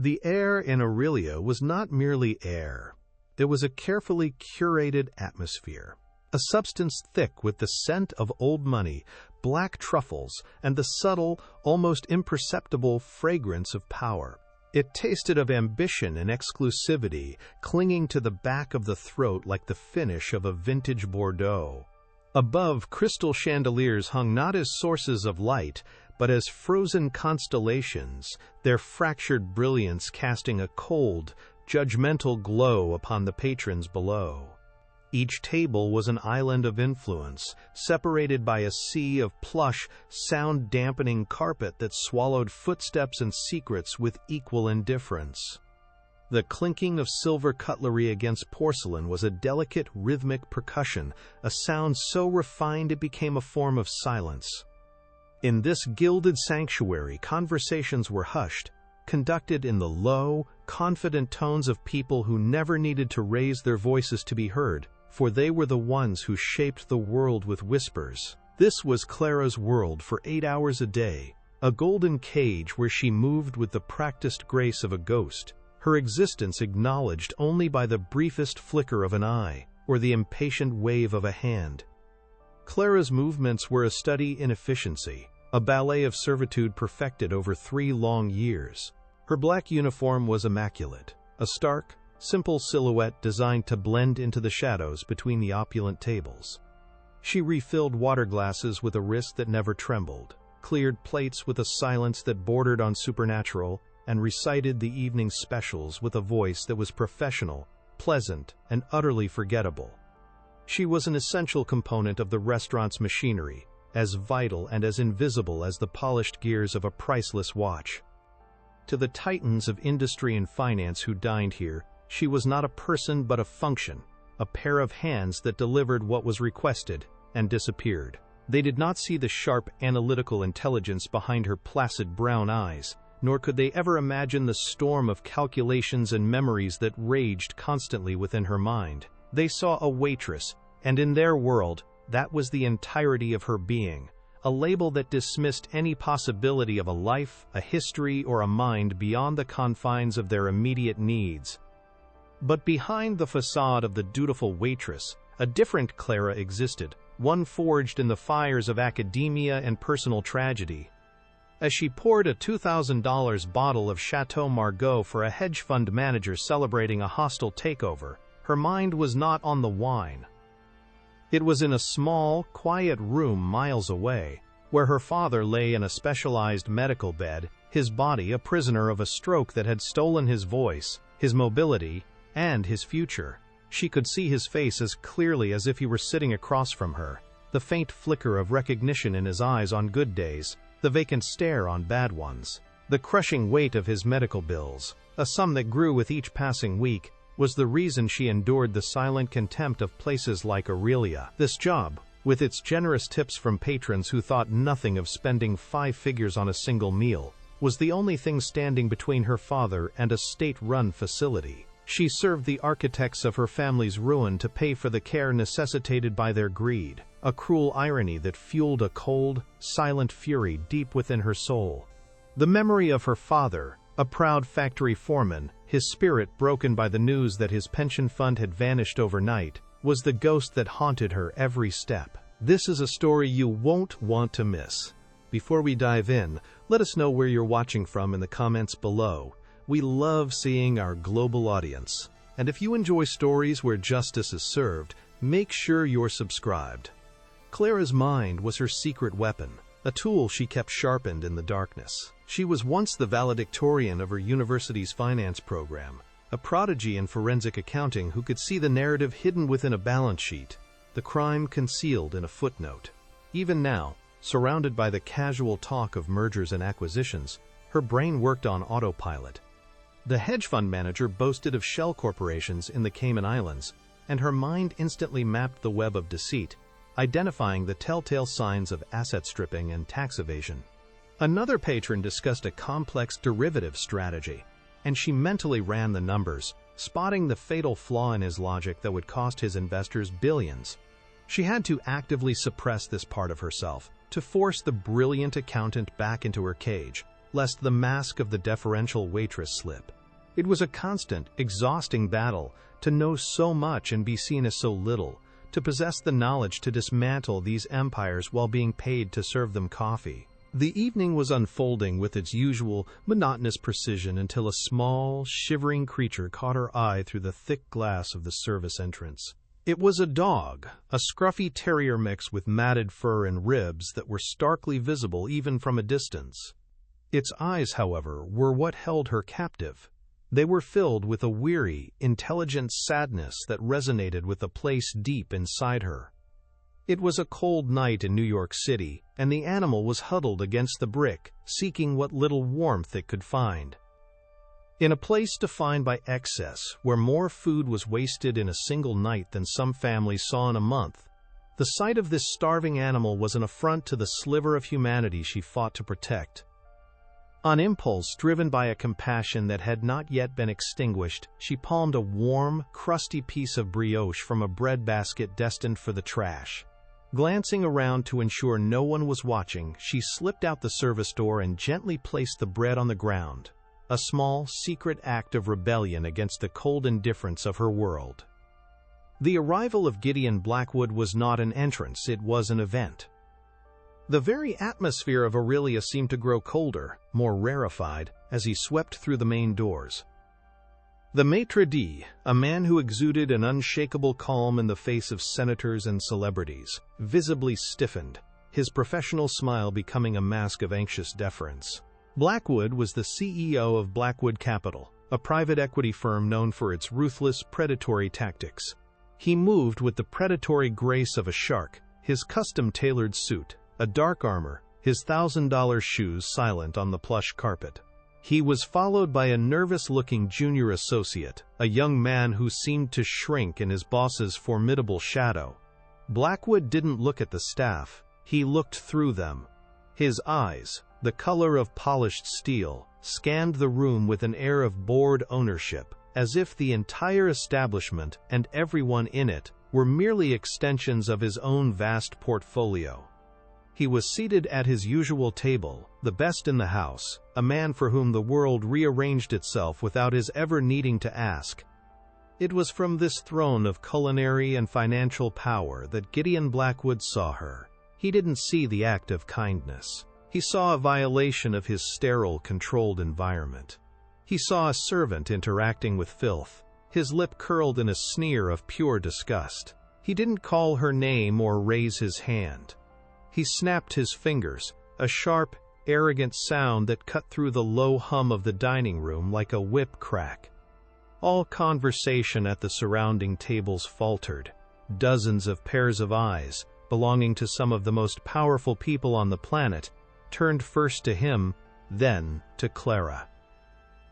The air in Aurelia was not merely air. It was a carefully curated atmosphere, a substance thick with the scent of old money, black truffles, and the subtle, almost imperceptible fragrance of power. It tasted of ambition and exclusivity, clinging to the back of the throat like the finish of a vintage Bordeaux. Above, crystal chandeliers hung not as sources of light, but as frozen constellations, their fractured brilliance casting a cold, judgmental glow upon the patrons below. Each table was an island of influence, separated by a sea of plush, sound-dampening carpet that swallowed footsteps and secrets with equal indifference. The clinking of silver cutlery against porcelain was a delicate, rhythmic percussion, a sound so refined it became a form of silence. In this gilded sanctuary, conversations were hushed, conducted in the low, confident tones of people who never needed to raise their voices to be heard, for they were the ones who shaped the world with whispers. This was Clara's world for 8 hours a day, a golden cage where she moved with the practiced grace of a ghost, her existence acknowledged only by the briefest flicker of an eye or the impatient wave of a hand. Clara's movements were a study in efficiency, a ballet of servitude perfected over 3 long years. Her black uniform was immaculate, a stark, simple silhouette designed to blend into the shadows between the opulent tables. She refilled water glasses with a wrist that never trembled, cleared plates with a silence that bordered on supernatural, and recited the evening specials with a voice that was professional, pleasant, and utterly forgettable. She was an essential component of the restaurant's machinery, as vital and as invisible as the polished gears of a priceless watch. To the titans of industry and finance who dined here, she was not a person but a function, a pair of hands that delivered what was requested and disappeared. They did not see the sharp, analytical intelligence behind her placid brown eyes, nor could they ever imagine the storm of calculations and memories that raged constantly within her mind. They saw a waitress, and in their world, that was the entirety of her being, a label that dismissed any possibility of a life, a history, or a mind beyond the confines of their immediate needs. But behind the facade of the dutiful waitress, a different Clara existed, one forged in the fires of academia and personal tragedy. As she poured a $2,000 bottle of Chateau Margaux for a hedge fund manager celebrating a hostile takeover, her mind was not on the wine. It was in a small, quiet room miles away, where her father lay in a specialized medical bed, his body a prisoner of a stroke that had stolen his voice, his mobility, and his future. She could see his face as clearly as if he were sitting across from her, the faint flicker of recognition in his eyes on good days, the vacant stare on bad ones. The crushing weight of his medical bills, a sum that grew with each passing week, was the reason she endured the silent contempt of places like Aurelia. This job, with its generous tips from patrons who thought nothing of spending 5 figures on a single meal, was the only thing standing between her father and a state-run facility. She served the architects of her family's ruin to pay for the care necessitated by their greed, a cruel irony that fueled a cold, silent fury deep within her soul. The memory of her father, a proud factory foreman, his spirit broken by the news that his pension fund had vanished overnight, was the ghost that haunted her every step. This is a story you won't want to miss. Before we dive in, let us know where you're watching from in the comments below. We love seeing our global audience. And if you enjoy stories where justice is served, make sure you're subscribed. Clara's mind was her secret weapon, a tool she kept sharpened in the darkness. She was once the valedictorian of her university's finance program, a prodigy in forensic accounting who could see the narrative hidden within a balance sheet, the crime concealed in a footnote. Even now, surrounded by the casual talk of mergers and acquisitions, her brain worked on autopilot. The hedge fund manager boasted of shell corporations in the Cayman Islands, and her mind instantly mapped the web of deceit, identifying the telltale signs of asset stripping and tax evasion. Another patron discussed a complex derivative strategy, and she mentally ran the numbers, spotting the fatal flaw in his logic that would cost his investors billions. She had to actively suppress this part of herself to force the brilliant accountant back into her cage, lest the mask of the deferential waitress slip. It was a constant, exhausting battle to know so much and be seen as so little, to possess the knowledge to dismantle these empires while being paid to serve them coffee. The evening was unfolding with its usual monotonous precision until a small, shivering creature caught her eye through the thick glass of the service entrance. It was a dog, a scruffy terrier mix with matted fur and ribs that were starkly visible even from a distance. Its eyes, however, were what held her captive. They were filled with a weary, intelligent sadness that resonated with a place deep inside her. It was a cold night in New York City, and the animal was huddled against the brick, seeking what little warmth it could find. In a place defined by excess, where more food was wasted in a single night than some families saw in a month, the sight of this starving animal was an affront to the sliver of humanity she fought to protect. On impulse, driven by a compassion that had not yet been extinguished, she palmed a warm, crusty piece of brioche from a bread basket destined for the trash. Glancing around to ensure no one was watching, she slipped out the service door and gently placed the bread on the ground, a small, secret act of rebellion against the cold indifference of her world. The arrival of Gideon Blackwood was not an entrance, it was an event. The very atmosphere of Aurelia seemed to grow colder, more rarefied, as he swept through the main doors. The maitre d', a man who exuded an unshakable calm in the face of senators and celebrities, visibly stiffened, his professional smile becoming a mask of anxious deference. Blackwood was the CEO of Blackwood Capital, a private equity firm known for its ruthless, predatory tactics. He moved with the predatory grace of a shark, his custom-tailored suit, a dark armor, his $1,000 shoes silent on the plush carpet. He was followed by a nervous-looking junior associate, a young man who seemed to shrink in his boss's formidable shadow. Blackwood didn't look at the staff, he looked through them. His eyes, the color of polished steel, scanned the room with an air of bored ownership, as if the entire establishment and everyone in it were merely extensions of his own vast portfolio. He was seated at his usual table, the best in the house, a man for whom the world rearranged itself without his ever needing to ask. It was from this throne of culinary and financial power that Gideon Blackwood saw her. He didn't see the act of kindness. He saw a violation of his sterile, controlled environment. He saw a servant interacting with filth, his lip curled in a sneer of pure disgust. He didn't call her name or raise his hand. He snapped his fingers, a sharp, arrogant sound that cut through the low hum of the dining room like a whip crack. All conversation at the surrounding tables faltered. Dozens of pairs of eyes, belonging to some of the most powerful people on the planet, turned first to him, then to Clara.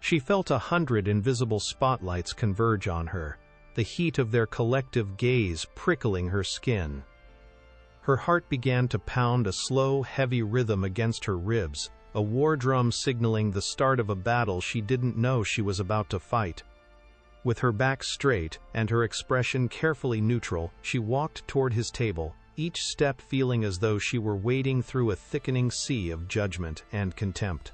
She felt 100 invisible spotlights converge on her, the heat of their collective gaze prickling her skin. Her heart began to pound a slow, heavy rhythm against her ribs, a war drum signaling the start of a battle she didn't know she was about to fight. With her back straight and her expression carefully neutral, she walked toward his table, each step feeling as though she were wading through a thickening sea of judgment and contempt.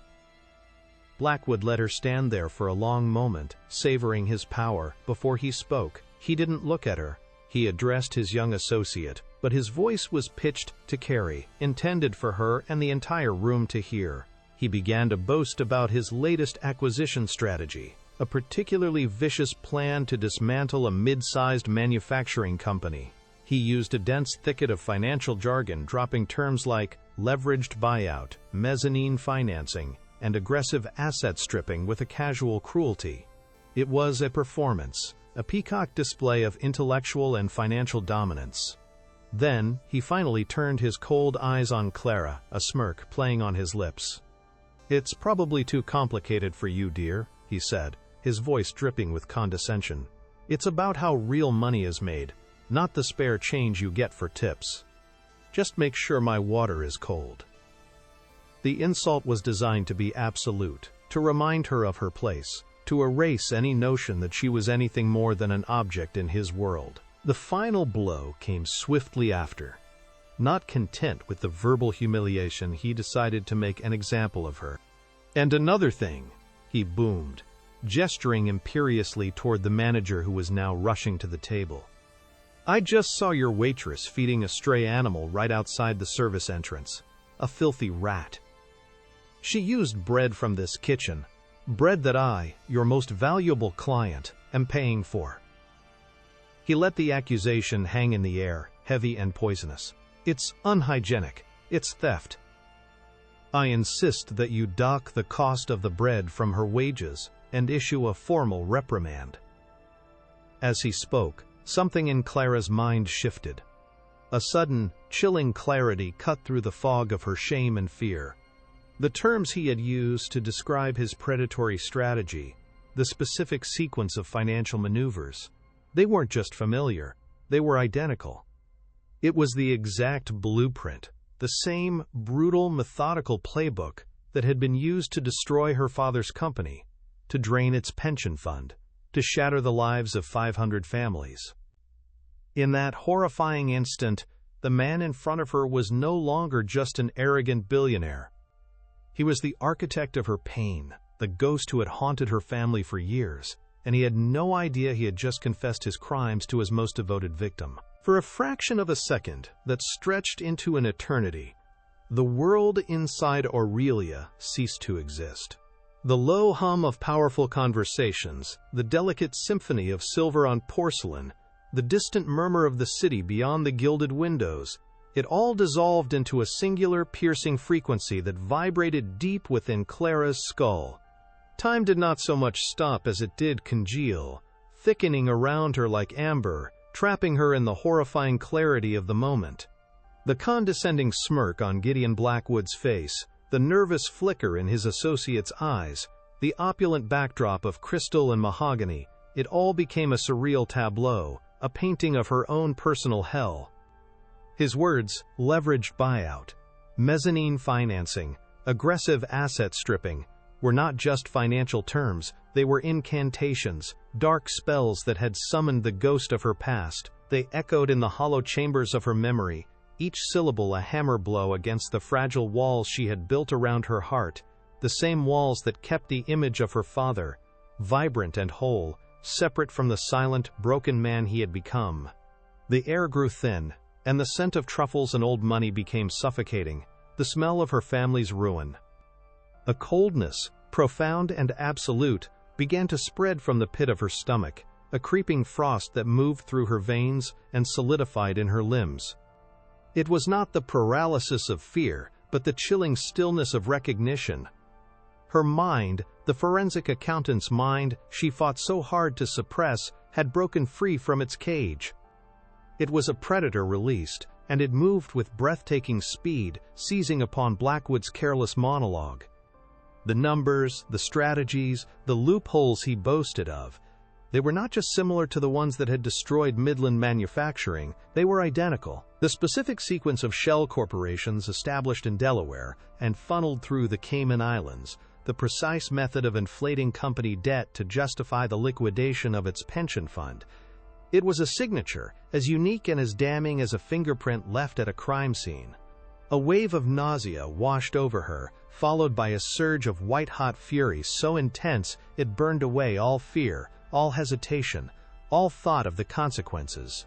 Blackwood let her stand there for a long moment, savoring his power, before he spoke. He didn't look at her. He addressed his young associate, but his voice was pitched to carry, intended for her and the entire room to hear. He began to boast about his latest acquisition strategy, a particularly vicious plan to dismantle a mid-sized manufacturing company. He used a dense thicket of financial jargon, dropping terms like leveraged buyout, mezzanine financing, and aggressive asset stripping with a casual cruelty. It was a performance, a peacock display of intellectual and financial dominance. Then, he finally turned his cold eyes on Clara, a smirk playing on his lips. "It's probably too complicated for you, dear," he said, his voice dripping with condescension. "It's about how real money is made, not the spare change you get for tips. Just make sure my water is cold." The insult was designed to be absolute, to remind her of her place, to erase any notion that she was anything more than an object in his world. The final blow came swiftly after. Not content with the verbal humiliation, he decided to make an example of her. "And another thing," he boomed, gesturing imperiously toward the manager who was now rushing to the table. "I just saw your waitress feeding a stray animal right outside the service entrance. A filthy rat. She used bread from this kitchen, bread that I, your most valuable client, am paying for." He let the accusation hang in the air, heavy and poisonous. "It's unhygienic. It's theft. I insist that you dock the cost of the bread from her wages and issue a formal reprimand." As he spoke, something in Clara's mind shifted. A sudden, chilling clarity cut through the fog of her shame and fear. The terms he had used to describe his predatory strategy, the specific sequence of financial maneuvers, they weren't just familiar, they were identical. It was the exact blueprint, the same brutal, methodical playbook that had been used to destroy her father's company, to drain its pension fund, to shatter the lives of 500 families. In that horrifying instant, the man in front of her was no longer just an arrogant billionaire. He was the architect of her pain, the ghost who had haunted her family for years, and he had no idea he had just confessed his crimes to his most devoted victim. For a fraction of a second that stretched into an eternity, the world inside Aurelia ceased to exist. The low hum of powerful conversations, the delicate symphony of silver on porcelain, the distant murmur of the city beyond the gilded windows, it all dissolved into a singular, piercing frequency that vibrated deep within Clara's skull. Time did not so much stop as it did congeal, thickening around her like amber, trapping her in the horrifying clarity of the moment. The condescending smirk on Gideon Blackwood's face, the nervous flicker in his associate's eyes, the opulent backdrop of crystal and mahogany, it all became a surreal tableau, a painting of her own personal hell. His words, leveraged buyout, mezzanine financing, aggressive asset stripping, were not just financial terms, they were incantations, dark spells that had summoned the ghost of her past. They echoed in the hollow chambers of her memory, each syllable a hammer blow against the fragile walls she had built around her heart, the same walls that kept the image of her father, vibrant and whole, separate from the silent, broken man he had become. The air grew thin, and the scent of truffles and old money became suffocating, the smell of her family's ruin. A coldness, profound and absolute, began to spread from the pit of her stomach, a creeping frost that moved through her veins and solidified in her limbs. It was not the paralysis of fear, but the chilling stillness of recognition. Her mind, the forensic accountant's mind she fought so hard to suppress, had broken free from its cage. It was a predator released, and it moved with breathtaking speed, seizing upon Blackwood's careless monologue. The numbers, the strategies, the loopholes he boasted of, they were not just similar to the ones that had destroyed Midland manufacturing, they were identical. The specific sequence of shell corporations established in Delaware and funneled through the Cayman Islands, the precise method of inflating company debt to justify the liquidation of its pension fund. It was a signature, as unique and as damning as a fingerprint left at a crime scene. A wave of nausea washed over her, followed by a surge of white-hot fury so intense it burned away all fear, all hesitation, all thought of the consequences.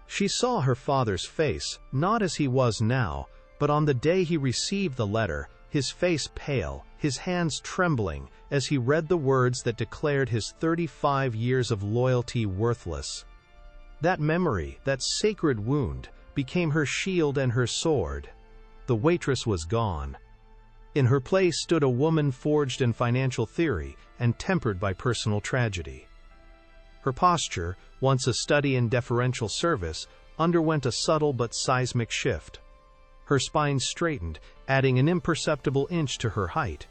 She saw her father's face, not as he was now, but on the day he received the letter, his face pale, his hands trembling, as he read the words that declared his 35 years of loyalty worthless. That memory, that sacred wound, became her shield and her sword. The waitress was gone. In her place stood a woman forged in financial theory and tempered by personal tragedy. Her posture, once a study in deferential service, underwent a subtle but seismic shift. Her spine straightened, adding an imperceptible inch to her height.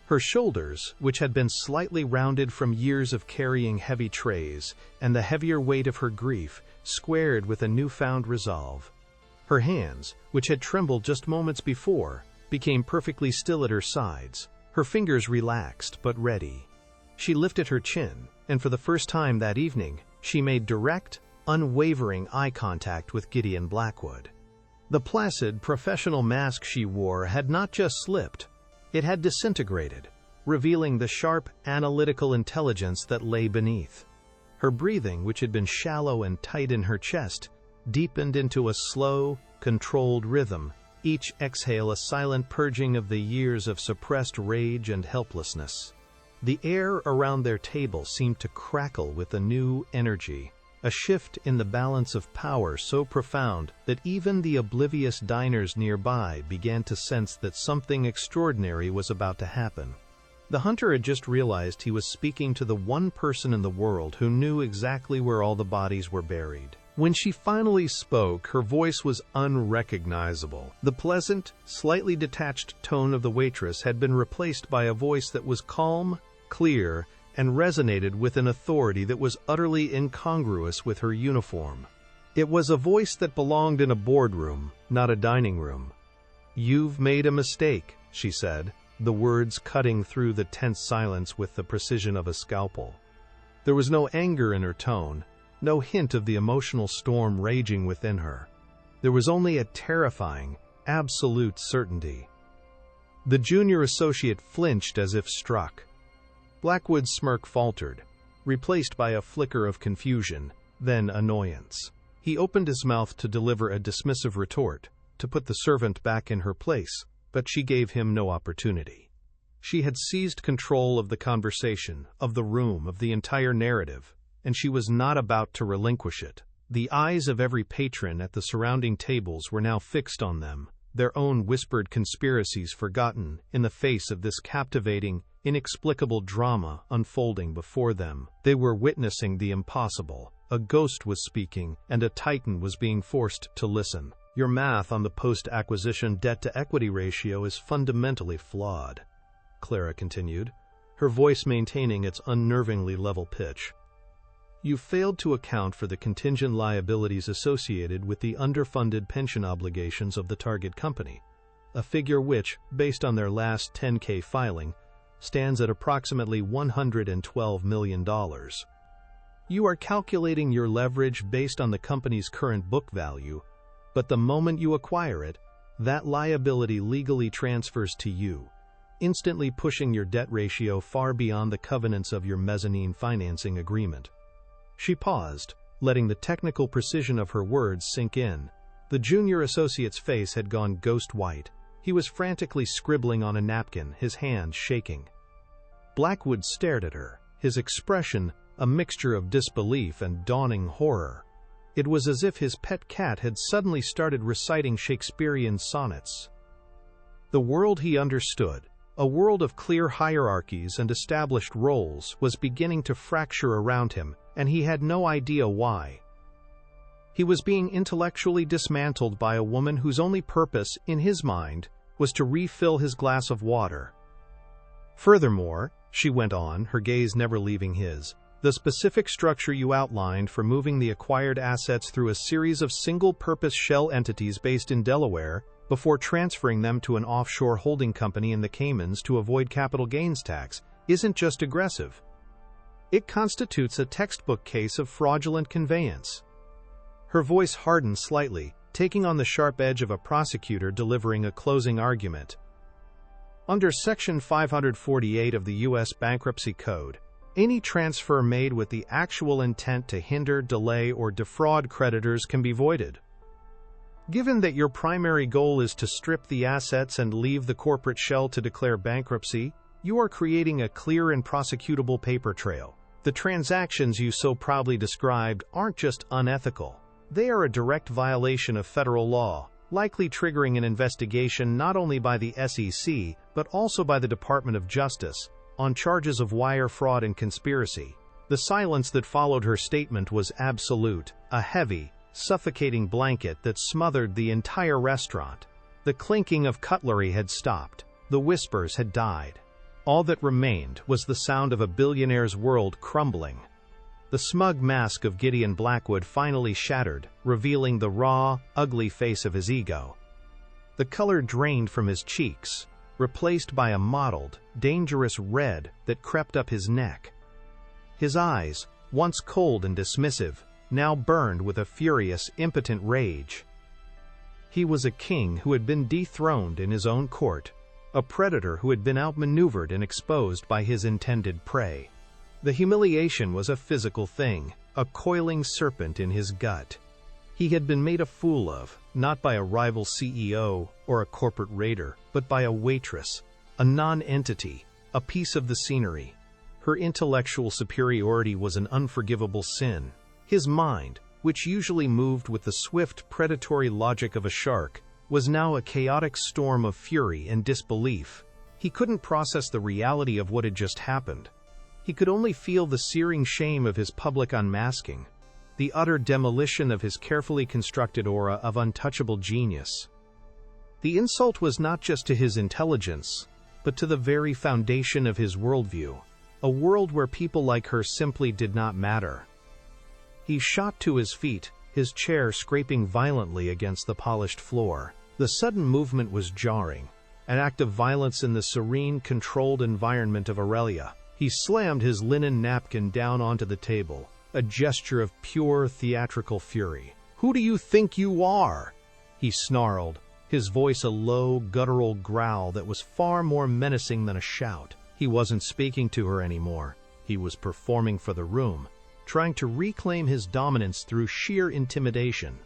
Her shoulders, which had been slightly rounded from years of carrying heavy trays, and the heavier weight of her grief, squared with a newfound resolve. Her hands, which had trembled just moments before, became perfectly still at her sides, her fingers relaxed but ready. She lifted her chin, and for the first time that evening, she made direct, unwavering eye contact with Gideon Blackwood. The placid, professional mask she wore had not just slipped, it had disintegrated, revealing the sharp, analytical intelligence that lay beneath. Her breathing, which had been shallow and tight in her chest, deepened into a slow, controlled rhythm, each exhale a silent purging of the years of suppressed rage and helplessness. The air around their table seemed to crackle with a new energy, a shift in the balance of power so profound that even the oblivious diners nearby began to sense that something extraordinary was about to happen. The hunter had just realized he was speaking to the one person in the world who knew exactly where all the bodies were buried. When she finally spoke, her voice was unrecognizable. The pleasant, slightly detached tone of the waitress had been replaced by a voice that was calm, clear, and resonated with an authority that was utterly incongruous with her uniform. It was a voice that belonged in a boardroom, not a dining room. "You've made a mistake," she said, the words cutting through the tense silence with the precision of a scalpel. There was no anger in her tone, no hint of the emotional storm raging within her. There was only a terrifying, absolute certainty. The junior associate flinched as if struck. Blackwood's smirk faltered, replaced by a flicker of confusion, then annoyance. He opened his mouth to deliver a dismissive retort, to put the servant back in her place, but she gave him no opportunity. She had seized control of the conversation, of the room, of the entire narrative, and she was not about to relinquish it. The eyes of every patron at the surrounding tables were now fixed on them, their own whispered conspiracies forgotten in the face of this captivating, inexplicable drama unfolding before them. They were witnessing the impossible. A ghost was speaking, and a titan was being forced to listen. "Your math on the post-acquisition debt-to-equity ratio is fundamentally flawed," Clara continued, her voice maintaining its unnervingly level pitch. "You failed to account for the contingent liabilities associated with the underfunded pension obligations of the target company, a figure which, based on their last 10K filing, stands at approximately $112 million. You are calculating your leverage based on the company's current book value, but the moment you acquire it, that liability legally transfers to you, instantly pushing your debt ratio far beyond the covenants of your mezzanine financing agreement." She paused, letting the technical precision of her words sink in. The junior associate's face had gone ghost white. He was frantically scribbling on a napkin, his hand shaking. Blackwood stared at her, his expression a mixture of disbelief and dawning horror. It was as if his pet cat had suddenly started reciting Shakespearean sonnets. The world he understood, a world of clear hierarchies and established roles, was beginning to fracture around him, and he had no idea why. He was being intellectually dismantled by a woman whose only purpose, in his mind, was to refill his glass of water. "Furthermore," she went on, her gaze never leaving his, "the specific structure you outlined for moving the acquired assets through a series of single-purpose shell entities based in Delaware before transferring them to an offshore holding company in the Caymans to avoid capital gains tax isn't just aggressive. It constitutes a textbook case of fraudulent conveyance." Her voice hardened slightly, taking on the sharp edge of a prosecutor delivering a closing argument. Under Section 548 of the U.S. Bankruptcy Code, any transfer made with the actual intent to hinder, delay, or defraud creditors can be voided. Given that your primary goal is to strip the assets and leave the corporate shell to declare bankruptcy, you are creating a clear and prosecutable paper trail. The transactions you so proudly described aren't just unethical. They are a direct violation of federal law, likely triggering an investigation not only by the SEC, but also by the Department of Justice, on charges of wire fraud and conspiracy. The silence that followed her statement was absolute, a heavy, suffocating blanket that smothered the entire restaurant. The clinking of cutlery had stopped. The whispers had died. All that remained was the sound of a billionaire's world crumbling. The smug mask of Gideon Blackwood finally shattered, revealing the raw, ugly face of his ego. The color drained from his cheeks, replaced by a mottled, dangerous red that crept up his neck. His eyes, once cold and dismissive, now burned with a furious, impotent rage. He was a king who had been dethroned in his own court, a predator who had been outmaneuvered and exposed by his intended prey. The humiliation was a physical thing, a coiling serpent in his gut. He had been made a fool of, not by a rival CEO or a corporate raider, but by a waitress, a non-entity, a piece of the scenery. Her intellectual superiority was an unforgivable sin. His mind, which usually moved with the swift, predatory logic of a shark, was now a chaotic storm of fury and disbelief. He couldn't process the reality of what had just happened. He could only feel the searing shame of his public unmasking, the utter demolition of his carefully constructed aura of untouchable genius. The insult was not just to his intelligence, but to the very foundation of his worldview, a world where people like her simply did not matter. He shot to his feet, his chair scraping violently against the polished floor. The sudden movement was jarring, an act of violence in the serene, controlled environment of Aurelia. He slammed his linen napkin down onto the table, a gesture of pure theatrical fury. "Who do you think you are?" he snarled, his voice a low, guttural growl that was far more menacing than a shout. He wasn't speaking to her anymore. He was performing for the room, trying to reclaim his dominance through sheer intimidation.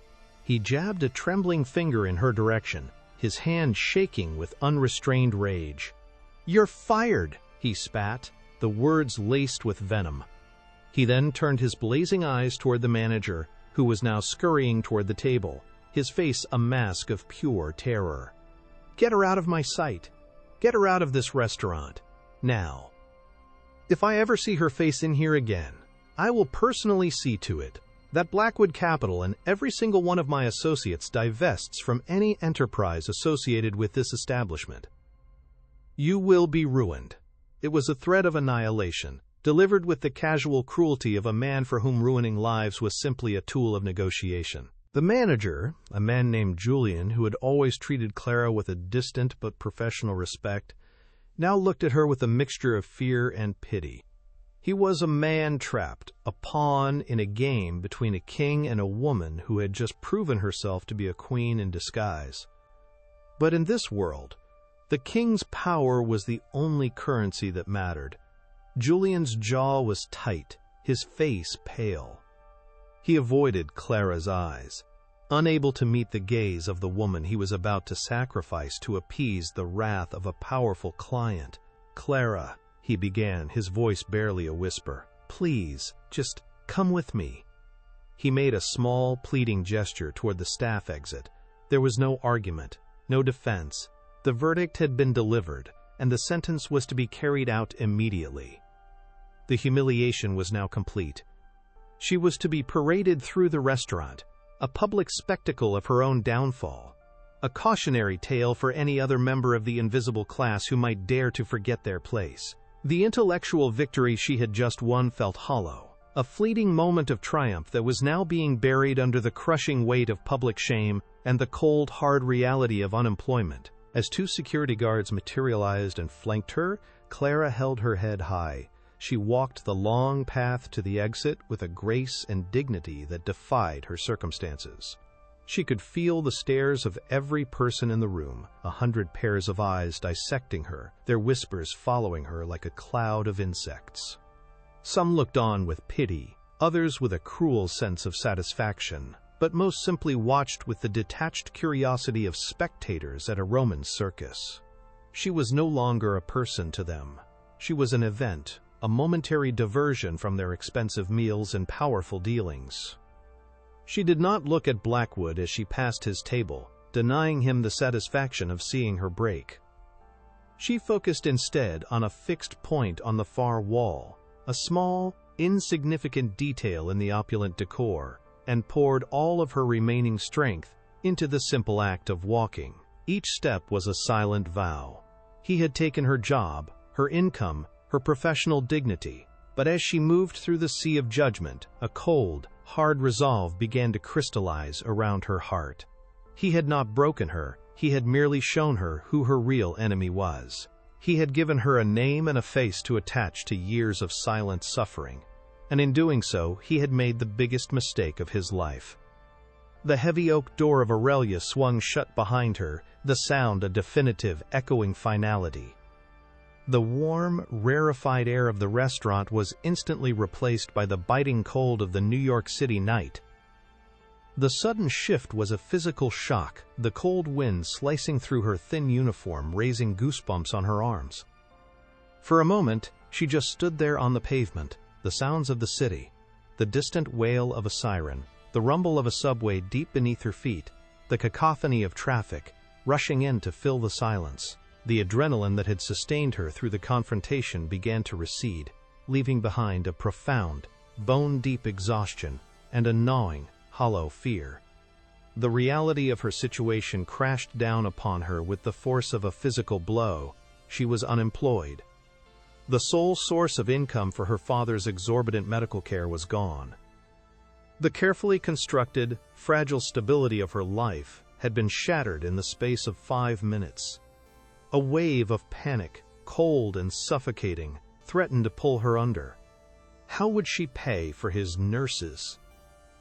He jabbed a trembling finger in her direction, his hand shaking with unrestrained rage. "You're fired," he spat, the words laced with venom. He then turned his blazing eyes toward the manager, who was now scurrying toward the table, his face a mask of pure terror. "Get her out of my sight. Get her out of this restaurant. Now. If I ever see her face in here again, I will personally see to it that Blackwood Capital and every single one of my associates divests from any enterprise associated with this establishment. You will be ruined." It was a threat of annihilation, delivered with the casual cruelty of a man for whom ruining lives was simply a tool of negotiation. The manager, a man named Julian who had always treated Clara with a distant but professional respect, now looked at her with a mixture of fear and pity. He was a man trapped, a pawn in a game between a king and a woman who had just proven herself to be a queen in disguise. But in this world, the king's power was the only currency that mattered. Julian's jaw was tight, his face pale. He avoided Clara's eyes, unable to meet the gaze of the woman he was about to sacrifice to appease the wrath of a powerful client. "Clara," he began, his voice barely a whisper. "Please, just come with me." He made a small, pleading gesture toward the staff exit. There was no argument, no defense. The verdict had been delivered, and the sentence was to be carried out immediately. The humiliation was now complete. She was to be paraded through the restaurant, a public spectacle of her own downfall, a cautionary tale for any other member of the invisible class who might dare to forget their place. The intellectual victory she had just won felt hollow, a fleeting moment of triumph that was now being buried under the crushing weight of public shame and the cold, hard reality of unemployment. As two security guards materialized and flanked her, Clara held her head high. She walked the long path to the exit with a grace and dignity that defied her circumstances. She could feel the stares of every person in the room, 100 pairs of eyes dissecting her, their whispers following her like a cloud of insects. Some looked on with pity, others with a cruel sense of satisfaction, but most simply watched with the detached curiosity of spectators at a Roman circus. She was no longer a person to them. She was an event, a momentary diversion from their expensive meals and powerful dealings. She did not look at Blackwood as she passed his table, denying him the satisfaction of seeing her break. She focused instead on a fixed point on the far wall, a small, insignificant detail in the opulent decor, and poured all of her remaining strength into the simple act of walking. Each step was a silent vow. He had taken her job, her income, her professional dignity, but as she moved through the sea of judgment, a cold, hard resolve began to crystallize around her heart. He had not broken her, he had merely shown her who her real enemy was. He had given her a name and a face to attach to years of silent suffering, and in doing so, he had made the biggest mistake of his life. The heavy oak door of Aurelia swung shut behind her, the sound a definitive, echoing finality. The warm, rarefied air of the restaurant was instantly replaced by the biting cold of the New York City night. The sudden shift was a physical shock, the cold wind slicing through her thin uniform, raising goosebumps on her arms. For a moment, she just stood there on the pavement, the sounds of the city, the distant wail of a siren, the rumble of a subway deep beneath her feet, the cacophony of traffic, rushing in to fill the silence. The adrenaline that had sustained her through the confrontation began to recede, leaving behind a profound, bone-deep exhaustion and a gnawing, hollow fear. The reality of her situation crashed down upon her with the force of a physical blow. She was unemployed. The sole source of income for her father's exorbitant medical care was gone. The carefully constructed, fragile stability of her life had been shattered in the space of 5 minutes. A wave of panic, cold and suffocating, threatened to pull her under. How would she pay for his nurses,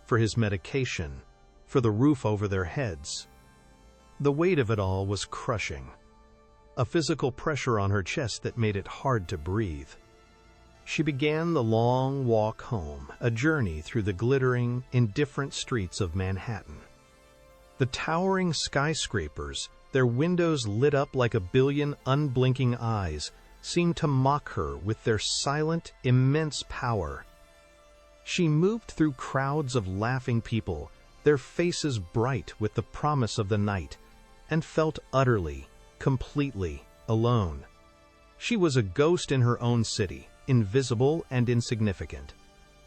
for his medication, for the roof over their heads? The weight of it all was crushing. A physical pressure on her chest that made it hard to breathe. She began the long walk home, a journey through the glittering, indifferent streets of Manhattan. The towering skyscrapers, their windows lit up like a billion unblinking eyes, seemed to mock her with their silent, immense power. She moved through crowds of laughing people, their faces bright with the promise of the night, and felt utterly, completely alone. She was a ghost in her own city, invisible and insignificant.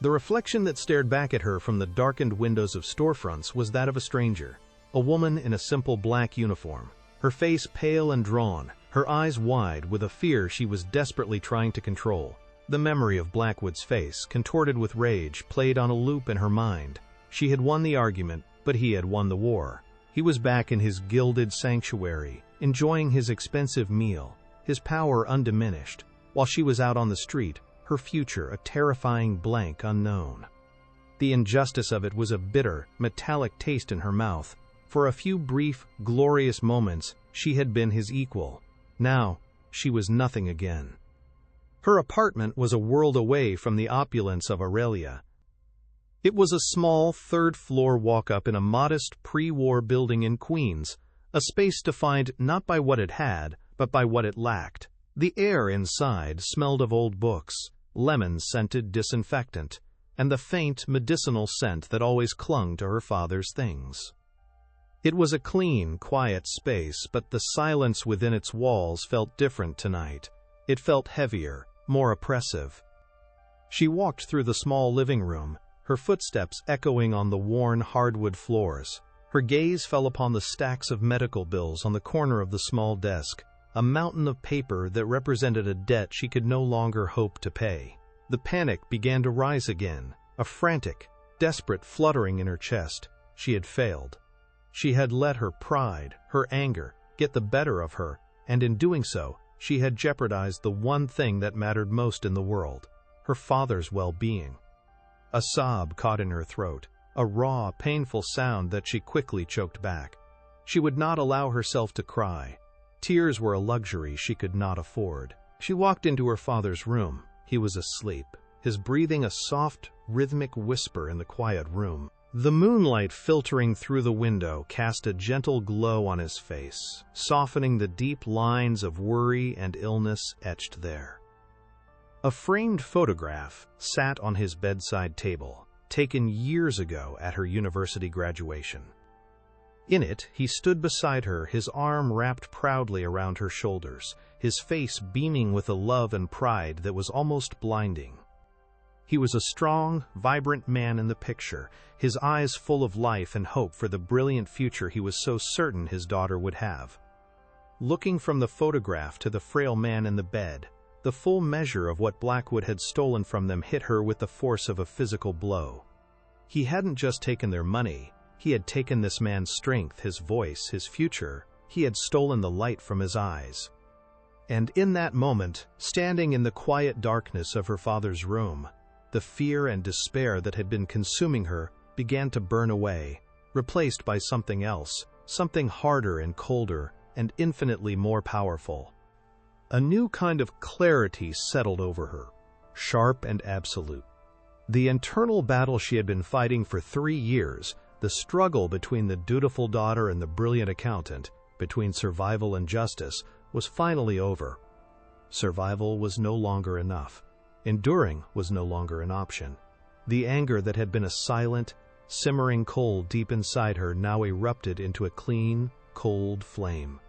The reflection that stared back at her from the darkened windows of storefronts was that of a stranger, a woman in a simple black uniform, her face pale and drawn, her eyes wide with a fear she was desperately trying to control. The memory of Blackwood's face, contorted with rage, played on a loop in her mind. She had won the argument, but he had won the war. He was back in his gilded sanctuary, enjoying his expensive meal, his power undiminished, while she was out on the street, her future a terrifying blank unknown. The injustice of it was a bitter, metallic taste in her mouth. For a few brief, glorious moments, she had been his equal. Now, she was nothing again. Her apartment was a world away from the opulence of Aurelia. It was a small, third-floor walk-up in a modest, pre-war building in Queens, a space defined not by what it had, but by what it lacked. The air inside smelled of old books, lemon-scented disinfectant, and the faint, medicinal scent that always clung to her father's things. It was a clean, quiet space, but the silence within its walls felt different tonight. It felt heavier, more oppressive. She walked through the small living room, her footsteps echoing on the worn hardwood floors. Her gaze fell upon the stacks of medical bills on the corner of the small desk, a mountain of paper that represented a debt she could no longer hope to pay. The panic began to rise again, a frantic, desperate fluttering in her chest. She had failed. She had let her pride, her anger, get the better of her, and in doing so, she had jeopardized the one thing that mattered most in the world, her father's well-being. A sob caught in her throat, a raw, painful sound that she quickly choked back. She would not allow herself to cry. Tears were a luxury she could not afford. She walked into her father's room. He was asleep, his breathing a soft, rhythmic whisper in the quiet room. The moonlight filtering through the window cast a gentle glow on his face, softening the deep lines of worry and illness etched there. A framed photograph sat on his bedside table, taken years ago at her university graduation. In it, he stood beside her, his arm wrapped proudly around her shoulders, his face beaming with a love and pride that was almost blinding. He was a strong, vibrant man in the picture, his eyes full of life and hope for the brilliant future he was so certain his daughter would have. Looking from the photograph to the frail man in the bed, the full measure of what Blackwood had stolen from them hit her with the force of a physical blow. He hadn't just taken their money, he had taken this man's strength, his voice, his future. He had stolen the light from his eyes. And in that moment, standing in the quiet darkness of her father's room, the fear and despair that had been consuming her began to burn away, replaced by something else, something harder and colder and infinitely more powerful. A new kind of clarity settled over her, sharp and absolute. The internal battle she had been fighting for 3 years, the struggle between the dutiful daughter and the brilliant accountant, between survival and justice, was finally over. Survival was no longer enough. Enduring was no longer an option. The anger that had been a silent, simmering coal deep inside her now erupted into a clean, cold flame.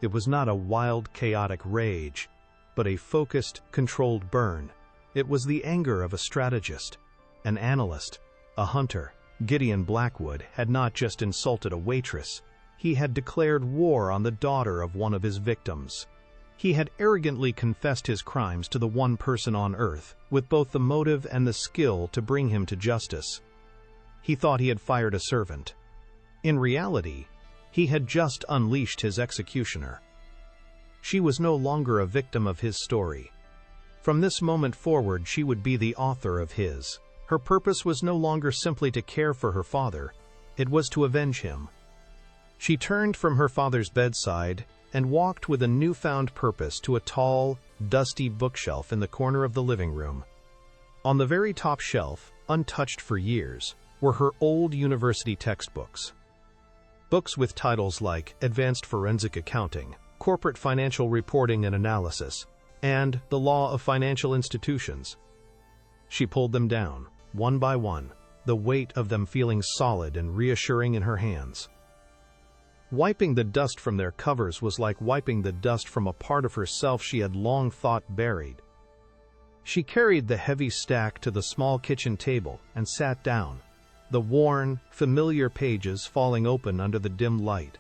It was not a wild, chaotic rage, but a focused, controlled burn. It was the anger of a strategist, an analyst, a hunter. Gideon Blackwood had not just insulted a waitress. He had declared war on the daughter of one of his victims. He had arrogantly confessed his crimes to the one person on earth, with both the motive and the skill to bring him to justice. He thought he had fired a servant. In reality, he had just unleashed his executioner. She was no longer a victim of his story. From this moment forward, she would be the author of his. Her purpose was no longer simply to care for her father. It was to avenge him. She turned from her father's bedside and walked with a newfound purpose to a tall, dusty bookshelf in the corner of the living room. On the very top shelf, untouched for years, were her old university textbooks. Books with titles like Advanced Forensic Accounting, Corporate Financial Reporting and Analysis, and The Law of Financial Institutions. She pulled them down, one by one, the weight of them feeling solid and reassuring in her hands. Wiping the dust from their covers was like wiping the dust from a part of herself she had long thought buried. She carried the heavy stack to the small kitchen table and sat down, the worn, familiar pages falling open under the dim light.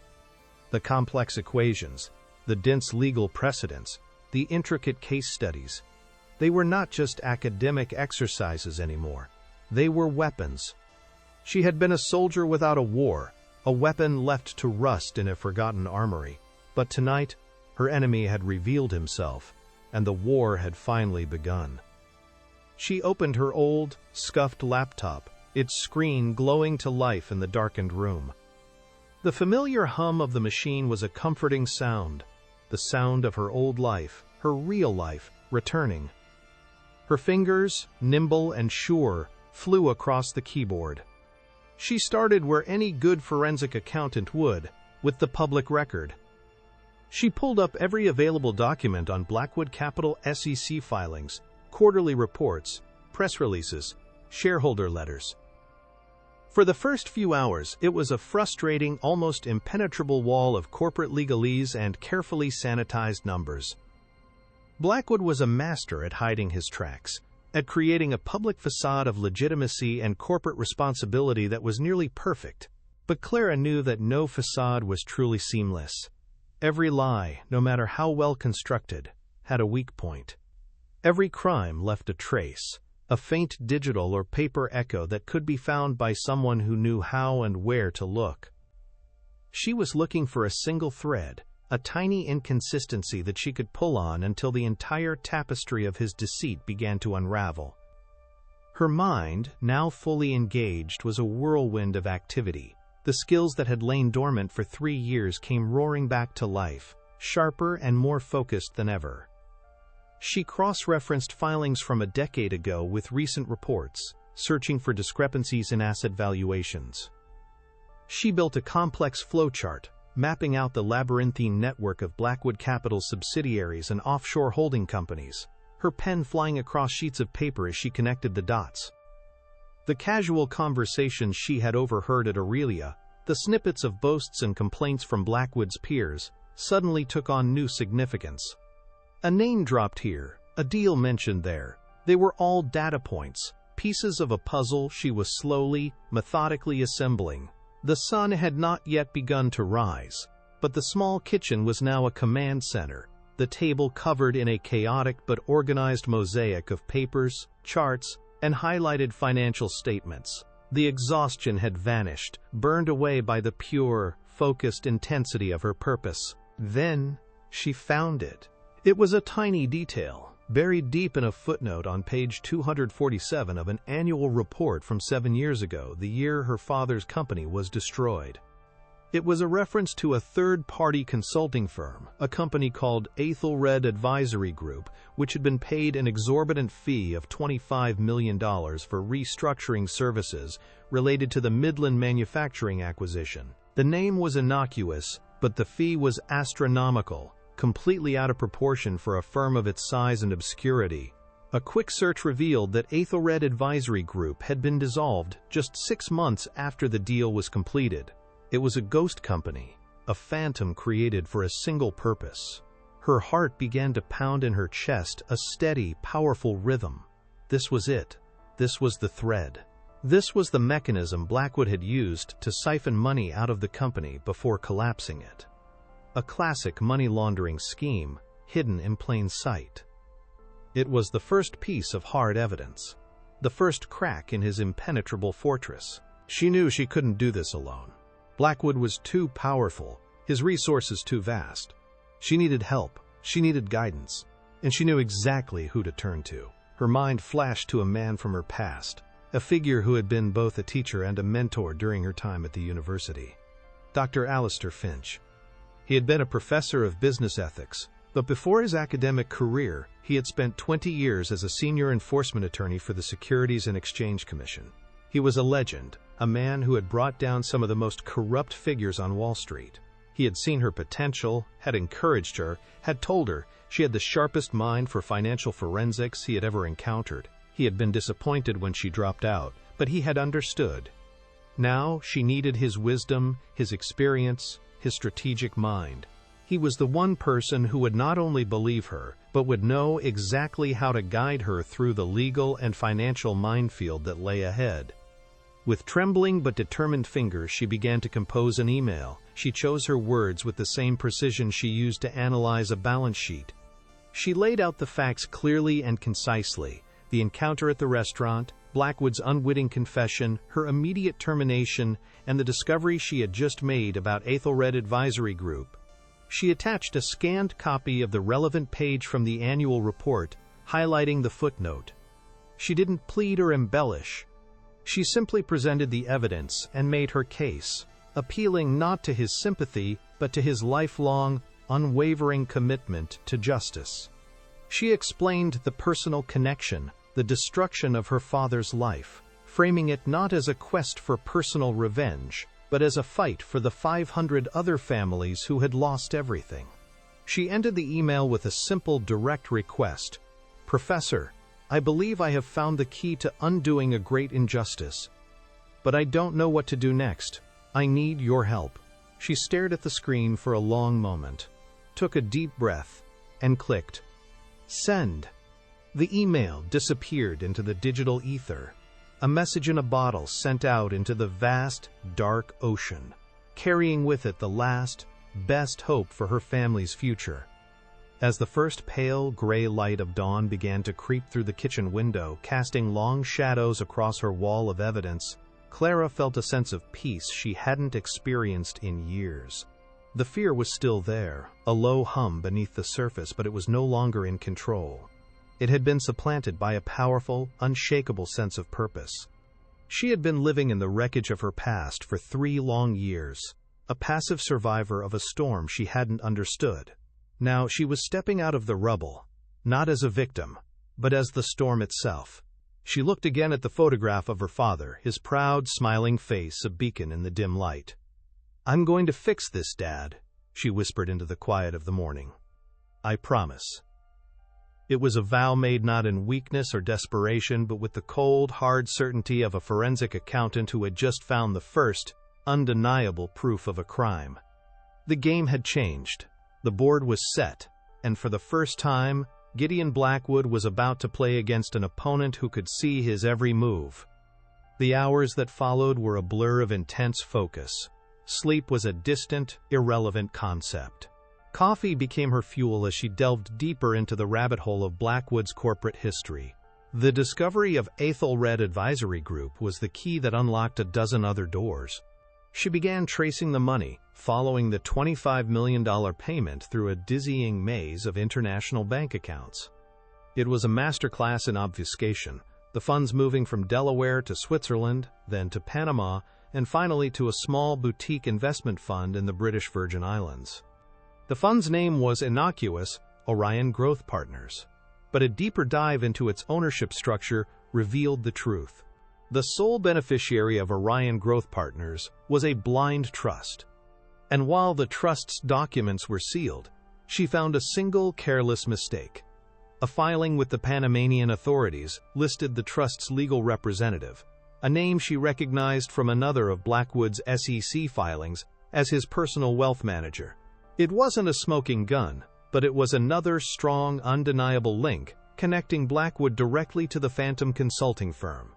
The complex equations, the dense legal precedents, the intricate case studies. They were not just academic exercises anymore. They were weapons. She had been a soldier without a war, a weapon left to rust in a forgotten armory. But tonight, her enemy had revealed himself, and the war had finally begun. She opened her old, scuffed laptop, its screen glowing to life in the darkened room. The familiar hum of the machine was a comforting sound, the sound of her old life, her real life, returning. Her fingers, nimble and sure, flew across the keyboard. She started where any good forensic accountant would, with the public record. She pulled up every available document on Blackwood Capital SEC filings, quarterly reports, press releases, shareholder letters. For the first few hours, it was a frustrating, almost impenetrable wall of corporate legalese and carefully sanitized numbers. Blackwood was a master at hiding his tracks, at creating a public facade of legitimacy and corporate responsibility that was nearly perfect. But Clara knew that no facade was truly seamless. Every lie, no matter how well constructed, had a weak point. Every crime left a trace, a faint digital or paper echo that could be found by someone who knew how and where to look. She was looking for a single thread, a tiny inconsistency that she could pull on until the entire tapestry of his deceit began to unravel. Her mind, now fully engaged, was a whirlwind of activity. The skills that had lain dormant for 3 years came roaring back to life, sharper and more focused than ever. She cross-referenced filings from a decade ago with recent reports, searching for discrepancies in asset valuations. She built a complex flowchart, mapping out the labyrinthine network of Blackwood Capital subsidiaries and offshore holding companies, her pen flying across sheets of paper as she connected the dots. The casual conversations she had overheard at Aurelia, the snippets of boasts and complaints from Blackwood's peers, suddenly took on new significance. A name dropped here, a deal mentioned there. They were all data points, pieces of a puzzle she was slowly, methodically assembling. The sun had not yet begun to rise, but the small kitchen was now a command center, the table covered in a chaotic but organized mosaic of papers, charts, and highlighted financial statements. The exhaustion had vanished, burned away by the pure, focused intensity of her purpose. Then she found it. It was a tiny detail, buried deep in a footnote on page 247 of an annual report from 7 years ago, the year her father's company was destroyed. It was a reference to a third-party consulting firm, a company called Ethelred Advisory Group, which had been paid an exorbitant fee of $25 million for restructuring services related to the Midland manufacturing acquisition. The name was innocuous, but the fee was astronomical, completely out of proportion for a firm of its size and obscurity. A quick search revealed that Ethelred Advisory Group had been dissolved just 6 months after the deal was completed. It was a ghost company, a phantom created for a single purpose. Her heart began to pound in her chest, a steady, powerful rhythm. This was it. This was the thread. This was the mechanism Blackwood had used to siphon money out of the company before collapsing it. A classic money laundering scheme, hidden in plain sight. It was the first piece of hard evidence, the first crack in his impenetrable fortress. She knew she couldn't do this alone. Blackwood was too powerful, his resources too vast. She needed help, she needed guidance, and she knew exactly who to turn to. Her mind flashed to a man from her past, a figure who had been both a teacher and a mentor during her time at the university. Dr. Alistair Finch. He had been a professor of business ethics, but before his academic career, he had spent 20 years as a senior enforcement attorney for the Securities and Exchange Commission. He was a legend, a man who had brought down some of the most corrupt figures on Wall Street. He had seen her potential, had encouraged her, had told her she had the sharpest mind for financial forensics he had ever encountered. He had been disappointed when she dropped out, but he had understood. Now she needed his wisdom, his experience, his strategic mind. He was the one person who would not only believe her, but would know exactly how to guide her through the legal and financial minefield that lay ahead. With trembling but determined fingers, she began to compose an email. She chose her words with the same precision she used to analyze a balance sheet. She laid out the facts clearly and concisely: the encounter at the restaurant, Blackwood's unwitting confession, her immediate termination, and the discovery she had just made about Ethelred Advisory Group. She attached a scanned copy of the relevant page from the annual report, highlighting the footnote. She didn't plead or embellish. She simply presented the evidence and made her case, appealing not to his sympathy, but to his lifelong, unwavering commitment to justice. She explained the personal connection, the destruction of her father's life, framing it not as a quest for personal revenge, but as a fight for the 500 other families who had lost everything. She ended the email with a simple, direct request: "Professor, I believe I have found the key to undoing a great injustice, but I don't know what to do next. I need your help." She stared at the screen for a long moment, took a deep breath, and clicked send. The email disappeared into the digital ether, a message in a bottle sent out into the vast, dark ocean, carrying with it the last, best hope for her family's future. As the first pale, gray light of dawn began to creep through the kitchen window, casting long shadows across her wall of evidence, Clara felt a sense of peace she hadn't experienced in years. The fear was still there, a low hum beneath the surface, but it was no longer in control. It had been supplanted by a powerful, unshakable sense of purpose. She had been living in the wreckage of her past for 3 long years, a passive survivor of a storm she hadn't understood. Now she was stepping out of the rubble, not as a victim, but as the storm itself. She looked again at the photograph of her father, his proud, smiling face a beacon in the dim light. "I'm going to fix this, Dad," she whispered into the quiet of the morning. "I promise." It was a vow made not in weakness or desperation, but with the cold, hard certainty of a forensic accountant who had just found the first, undeniable proof of a crime. The game had changed. The board was set, and for the first time, Gideon Blackwood was about to play against an opponent who could see his every move. The hours that followed were a blur of intense focus. Sleep was a distant, irrelevant concept. Coffee became her fuel as she delved deeper into the rabbit hole of Blackwood's corporate history. The discovery of Ethelred Advisory Group was the key that unlocked a dozen other doors. She began tracing the money, following the $25 million payment through a dizzying maze of international bank accounts. It was a masterclass in obfuscation, the funds moving from Delaware to Switzerland, then to Panama, and finally to a small boutique investment fund in the British Virgin Islands. The fund's name was innocuous, Orion Growth Partners, but a deeper dive into its ownership structure revealed the truth. The sole beneficiary of Orion Growth Partners was a blind trust. And while the trust's documents were sealed, she found a single careless mistake. A filing with the Panamanian authorities listed the trust's legal representative, a name she recognized from another of Blackwood's SEC filings, as his personal wealth manager. It wasn't a smoking gun, but it was another strong, undeniable link connecting Blackwood directly to the Phantom consulting firm.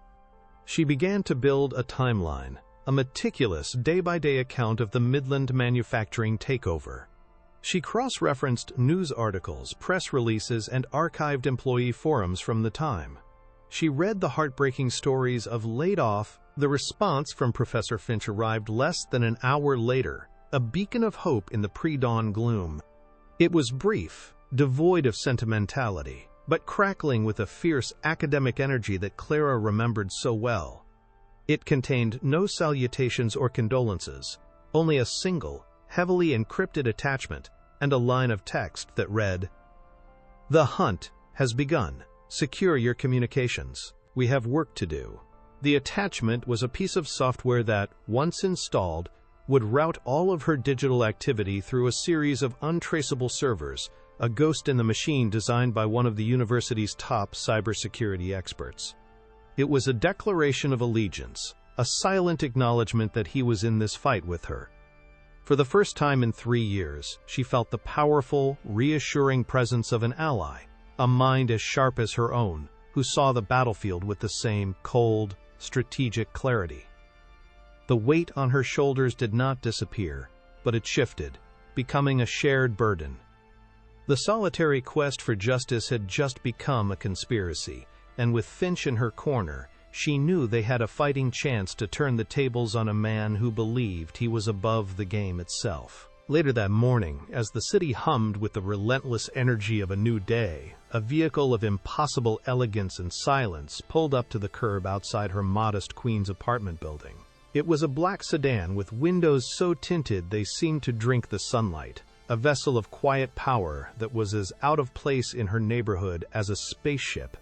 She began to build a timeline, a meticulous day-by-day account of the Midland manufacturing takeover. She cross-referenced news articles, press releases, and archived employee forums from the time. She read the heartbreaking stories of laid off. The response from Professor Finch arrived less than an hour later, a beacon of hope in the pre-dawn gloom. It was brief, devoid of sentimentality, but crackling with a fierce academic energy that Clara remembered so well. It contained no salutations or condolences, only a single, heavily encrypted attachment and a line of text that read, "The hunt has begun. Secure your communications. We have work to do." The attachment was a piece of software that, once installed, would route all of her digital activity through a series of untraceable servers, a ghost in the machine designed by one of the university's top cybersecurity experts. It was a declaration of allegiance, a silent acknowledgement that he was in this fight with her. For the first time in 3 years, she felt the powerful, reassuring presence of an ally, a mind as sharp as her own, who saw the battlefield with the same cold, strategic clarity. The weight on her shoulders did not disappear, but it shifted, becoming a shared burden. The solitary quest for justice had just become a conspiracy, and with Finch in her corner, she knew they had a fighting chance to turn the tables on a man who believed he was above the game itself. Later that morning, as the city hummed with the relentless energy of a new day, a vehicle of impossible elegance and silence pulled up to the curb outside her modest Queens apartment building. It was a black sedan with windows so tinted they seemed to drink the sunlight, a vessel of quiet power that was as out of place in her neighborhood as a spaceship.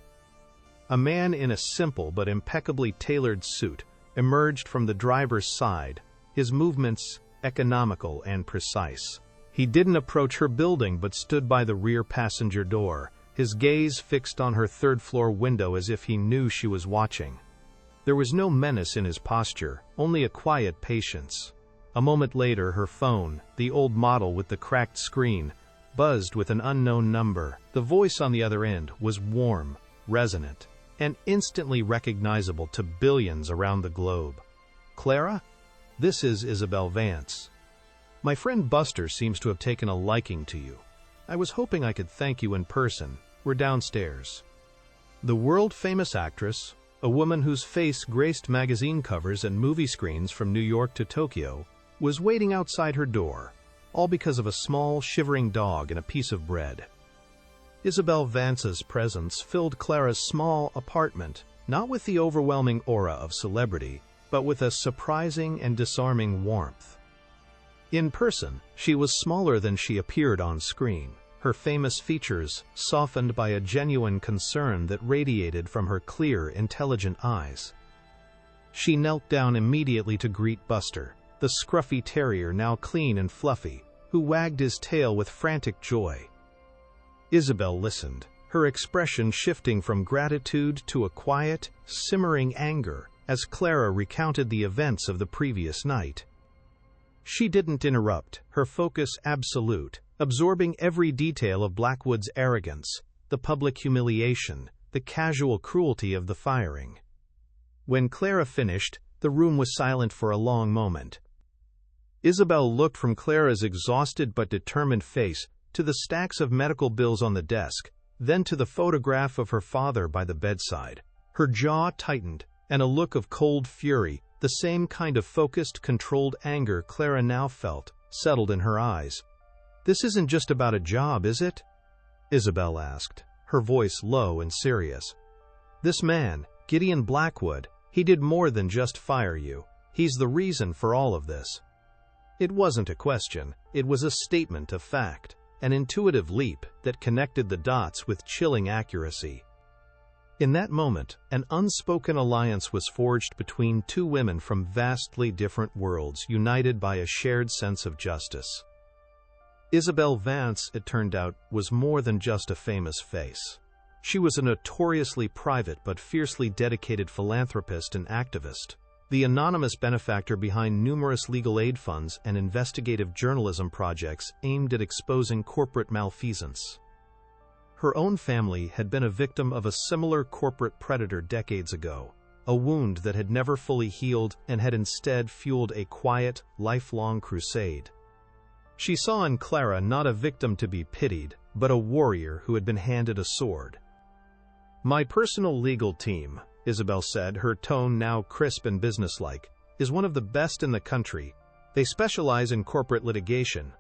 A man in a simple but impeccably tailored suit emerged from the driver's side, his movements economical and precise. He didn't approach her building but stood by the rear passenger door, his gaze fixed on her third-floor window as if he knew she was watching. There was no menace in his posture, only a quiet patience. A moment later, her phone, the old model with the cracked screen, buzzed with an unknown number. The voice on the other end was warm, resonant, and instantly recognizable to billions around the globe. "Clara? This is Isabel Vance. My friend Buster seems to have taken a liking to you. I was hoping I could thank you in person. We're downstairs." The world-famous actress, a woman whose face graced magazine covers and movie screens from New York to Tokyo, was waiting outside her door, all because of a small, shivering dog and a piece of bread. Isabel Vance's presence filled Clara's small apartment, not with the overwhelming aura of celebrity, but with a surprising and disarming warmth. In person, she was smaller than she appeared on screen, her famous features softened by a genuine concern that radiated from her clear, intelligent eyes. She knelt down immediately to greet Buster, the scruffy terrier now clean and fluffy, who wagged his tail with frantic joy. Isabel listened, her expression shifting from gratitude to a quiet, simmering anger as Clara recounted the events of the previous night. She didn't interrupt, her focus absolute, absorbing every detail of Blackwood's arrogance, the public humiliation, the casual cruelty of the firing. When Clara finished, the room was silent for a long moment. Isabel looked from Clara's exhausted but determined face to the stacks of medical bills on the desk, then to the photograph of her father by the bedside. Her jaw tightened, and a look of cold fury, the same kind of focused, controlled anger Clara now felt, settled in her eyes. "This isn't just about a job, is it?" Isabel asked, her voice low and serious. "This man, Gideon Blackwood, he did more than just fire you. He's the reason for all of this." It wasn't a question, it was a statement of fact, an intuitive leap that connected the dots with chilling accuracy. In that moment, an unspoken alliance was forged between two women from vastly different worlds, united by a shared sense of justice. Isabel Vance, it turned out, was more than just a famous face. She was a notoriously private but fiercely dedicated philanthropist and activist, the anonymous benefactor behind numerous legal aid funds and investigative journalism projects aimed at exposing corporate malfeasance. Her own family had been a victim of a similar corporate predator decades ago, a wound that had never fully healed and had instead fueled a quiet, lifelong crusade. She saw in Clara not a victim to be pitied, but a warrior who had been handed a sword. "My personal legal team," Isabel said, her tone now crisp and businesslike, "is one of the best in the country. They specialize in corporate litigation.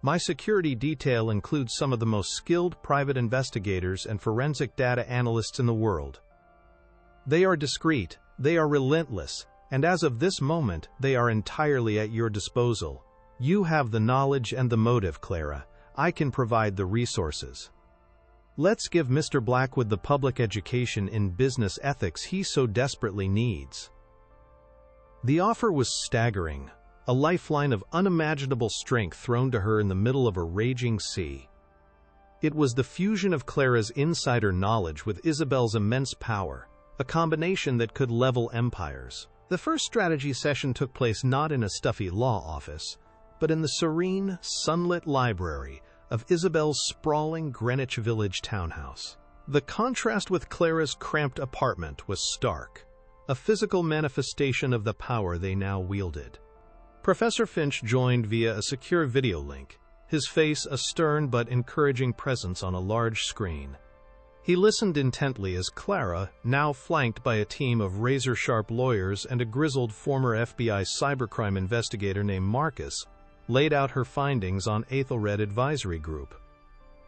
My security detail includes some of the most skilled private investigators and forensic data analysts in the world. They are discreet, they are relentless, and as of this moment, they are entirely at your disposal. You have the knowledge and the motive, Clara. I can provide the resources. Let's give Mr. Blackwood the public education in business ethics he so desperately needs." The offer was staggering, a lifeline of unimaginable strength thrown to her in the middle of a raging sea. It was the fusion of Clara's insider knowledge with Isabel's immense power, a combination that could level empires. The first strategy session took place not in a stuffy law office, but in the serene, sunlit library of Isabel's sprawling Greenwich Village townhouse. The contrast with Clara's cramped apartment was stark, a physical manifestation of the power they now wielded. Professor Finch joined via a secure video link, his face a stern but encouraging presence on a large screen. He listened intently as Clara, now flanked by a team of razor-sharp lawyers and a grizzled former FBI cybercrime investigator named Marcus, laid out her findings on Aethelred Advisory Group.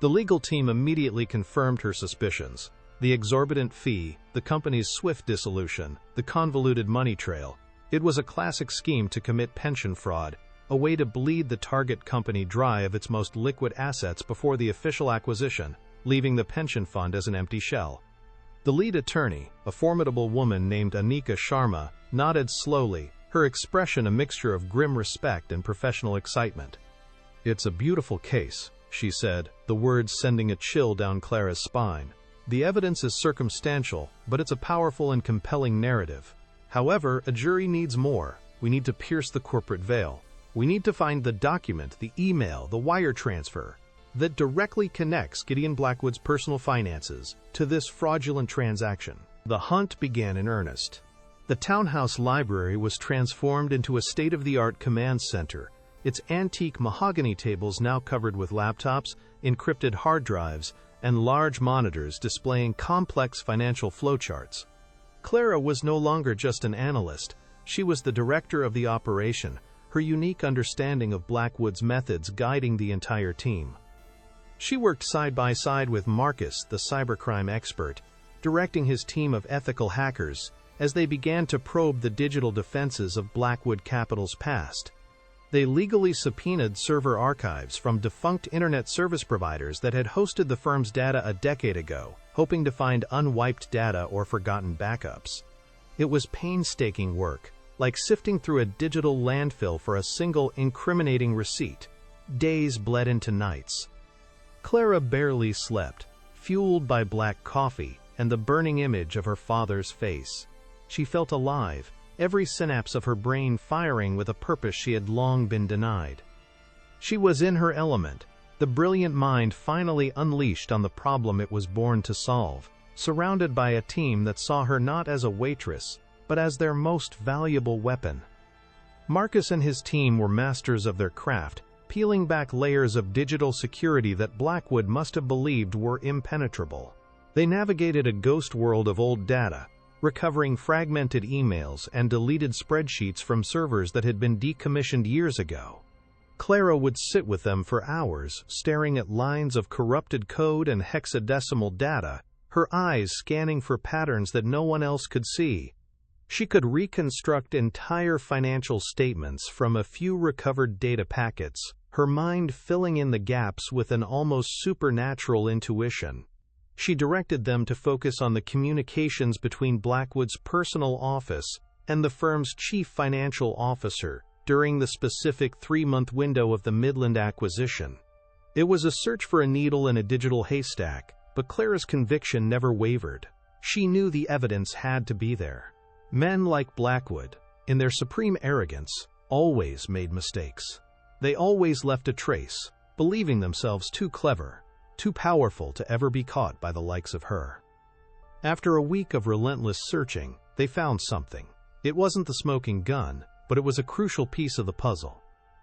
The legal team immediately confirmed her suspicions: the exorbitant fee, the company's swift dissolution, the convoluted money trail. It was a classic scheme to commit pension fraud, a way to bleed the target company dry of its most liquid assets before the official acquisition, leaving the pension fund as an empty shell. The lead attorney, a formidable woman named Anika Sharma, nodded slowly, her expression a mixture of grim respect and professional excitement. "It's a beautiful case," she said, the words sending a chill down Clara's spine. "The evidence is circumstantial, but it's a powerful and compelling narrative. However, a jury needs more. We need to pierce the corporate veil. We need to find the document, the email, the wire transfer that directly connects Gideon Blackwood's personal finances to this fraudulent transaction." The hunt began in earnest. The townhouse library was transformed into a state-of-the-art command center, its antique mahogany tables now covered with laptops, encrypted hard drives, and large monitors displaying complex financial flowcharts. Clara was no longer just an analyst, she was the director of the operation, her unique understanding of Blackwood's methods guiding the entire team. She worked side by side with Marcus, the cybercrime expert, directing his team of ethical hackers as they began to probe the digital defenses of Blackwood Capital's past. They legally subpoenaed server archives from defunct internet service providers that had hosted the firm's data a decade ago, hoping to find unwiped data or forgotten backups. It was painstaking work, like sifting through a digital landfill for a single incriminating receipt. Days bled into nights. Clara barely slept, fueled by black coffee and the burning image of her father's face. She felt alive, every synapse of her brain firing with a purpose she had long been denied. She was in her element, the brilliant mind finally unleashed on the problem it was born to solve, surrounded by a team that saw her not as a waitress, but as their most valuable weapon. Marcus and his team were masters of their craft, peeling back layers of digital security that Blackwood must have believed were impenetrable. They navigated a ghost world of old data, recovering fragmented emails and deleted spreadsheets from servers that had been decommissioned years ago. Clara would sit with them for hours, staring at lines of corrupted code and hexadecimal data, her eyes scanning for patterns that no one else could see. She could reconstruct entire financial statements from a few recovered data packets, her mind filling in the gaps with an almost supernatural intuition. She directed them to focus on the communications between Blackwood's personal office and the firm's chief financial officer during the specific 3-month window of the Midland acquisition. It was a search for a needle in a digital haystack, but Clara's conviction never wavered. She knew the evidence had to be there. Men like Blackwood, in their supreme arrogance, always made mistakes. They always left a trace, believing themselves too clever, too powerful to ever be caught by the likes of her. After a week of relentless searching, they found something. It wasn't the smoking gun, but it was a crucial piece of the puzzle.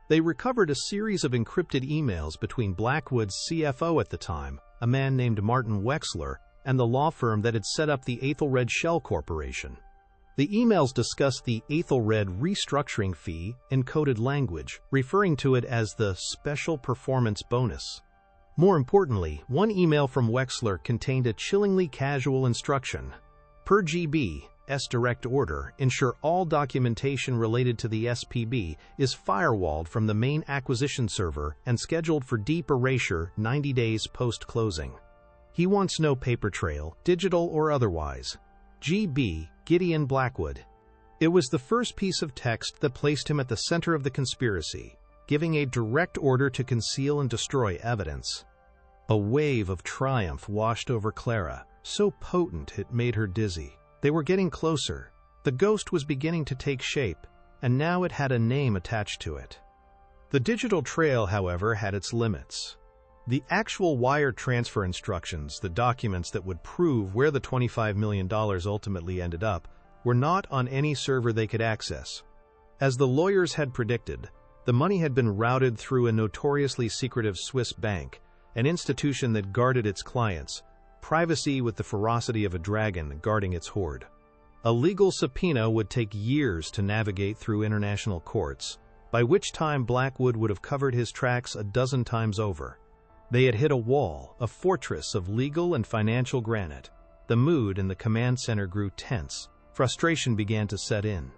They recovered a series of encrypted emails between Blackwood's CFO at the time, a man named Martin Wexler, and the law firm that had set up the Aethelred Shell Corporation. The emails discussed the Aethelred restructuring fee in coded language, referring to it as the special performance bonus. More importantly, one email from Wexler contained a chillingly casual instruction. Per GB's direct order, ensure all documentation related to the SPB is firewalled from the main acquisition server and scheduled for deep erasure 90 days post-closing. He wants no paper trail, digital or otherwise. G.B. Gideon Blackwood. It was the first piece of text that placed him at the center of the conspiracy, giving a direct order to conceal and destroy evidence. A wave of triumph washed over Clara, so potent it made her dizzy. They were getting closer. The ghost was beginning to take shape, and now it had a name attached to it. The digital trail, however, had its limits. The actual wire transfer instructions, the documents that would prove where the $25 million ultimately ended up, were not on any server they could access. As the lawyers had predicted, the money had been routed through a notoriously secretive Swiss bank, an institution that guarded its clients, privacy with the ferocity of a dragon guarding its hoard. A legal subpoena would take years to navigate through international courts, by which time Blackwood would have covered his tracks a dozen times over. They had hit a wall, a fortress of legal and financial granite. The mood in the command center grew tense. Frustration began to set in.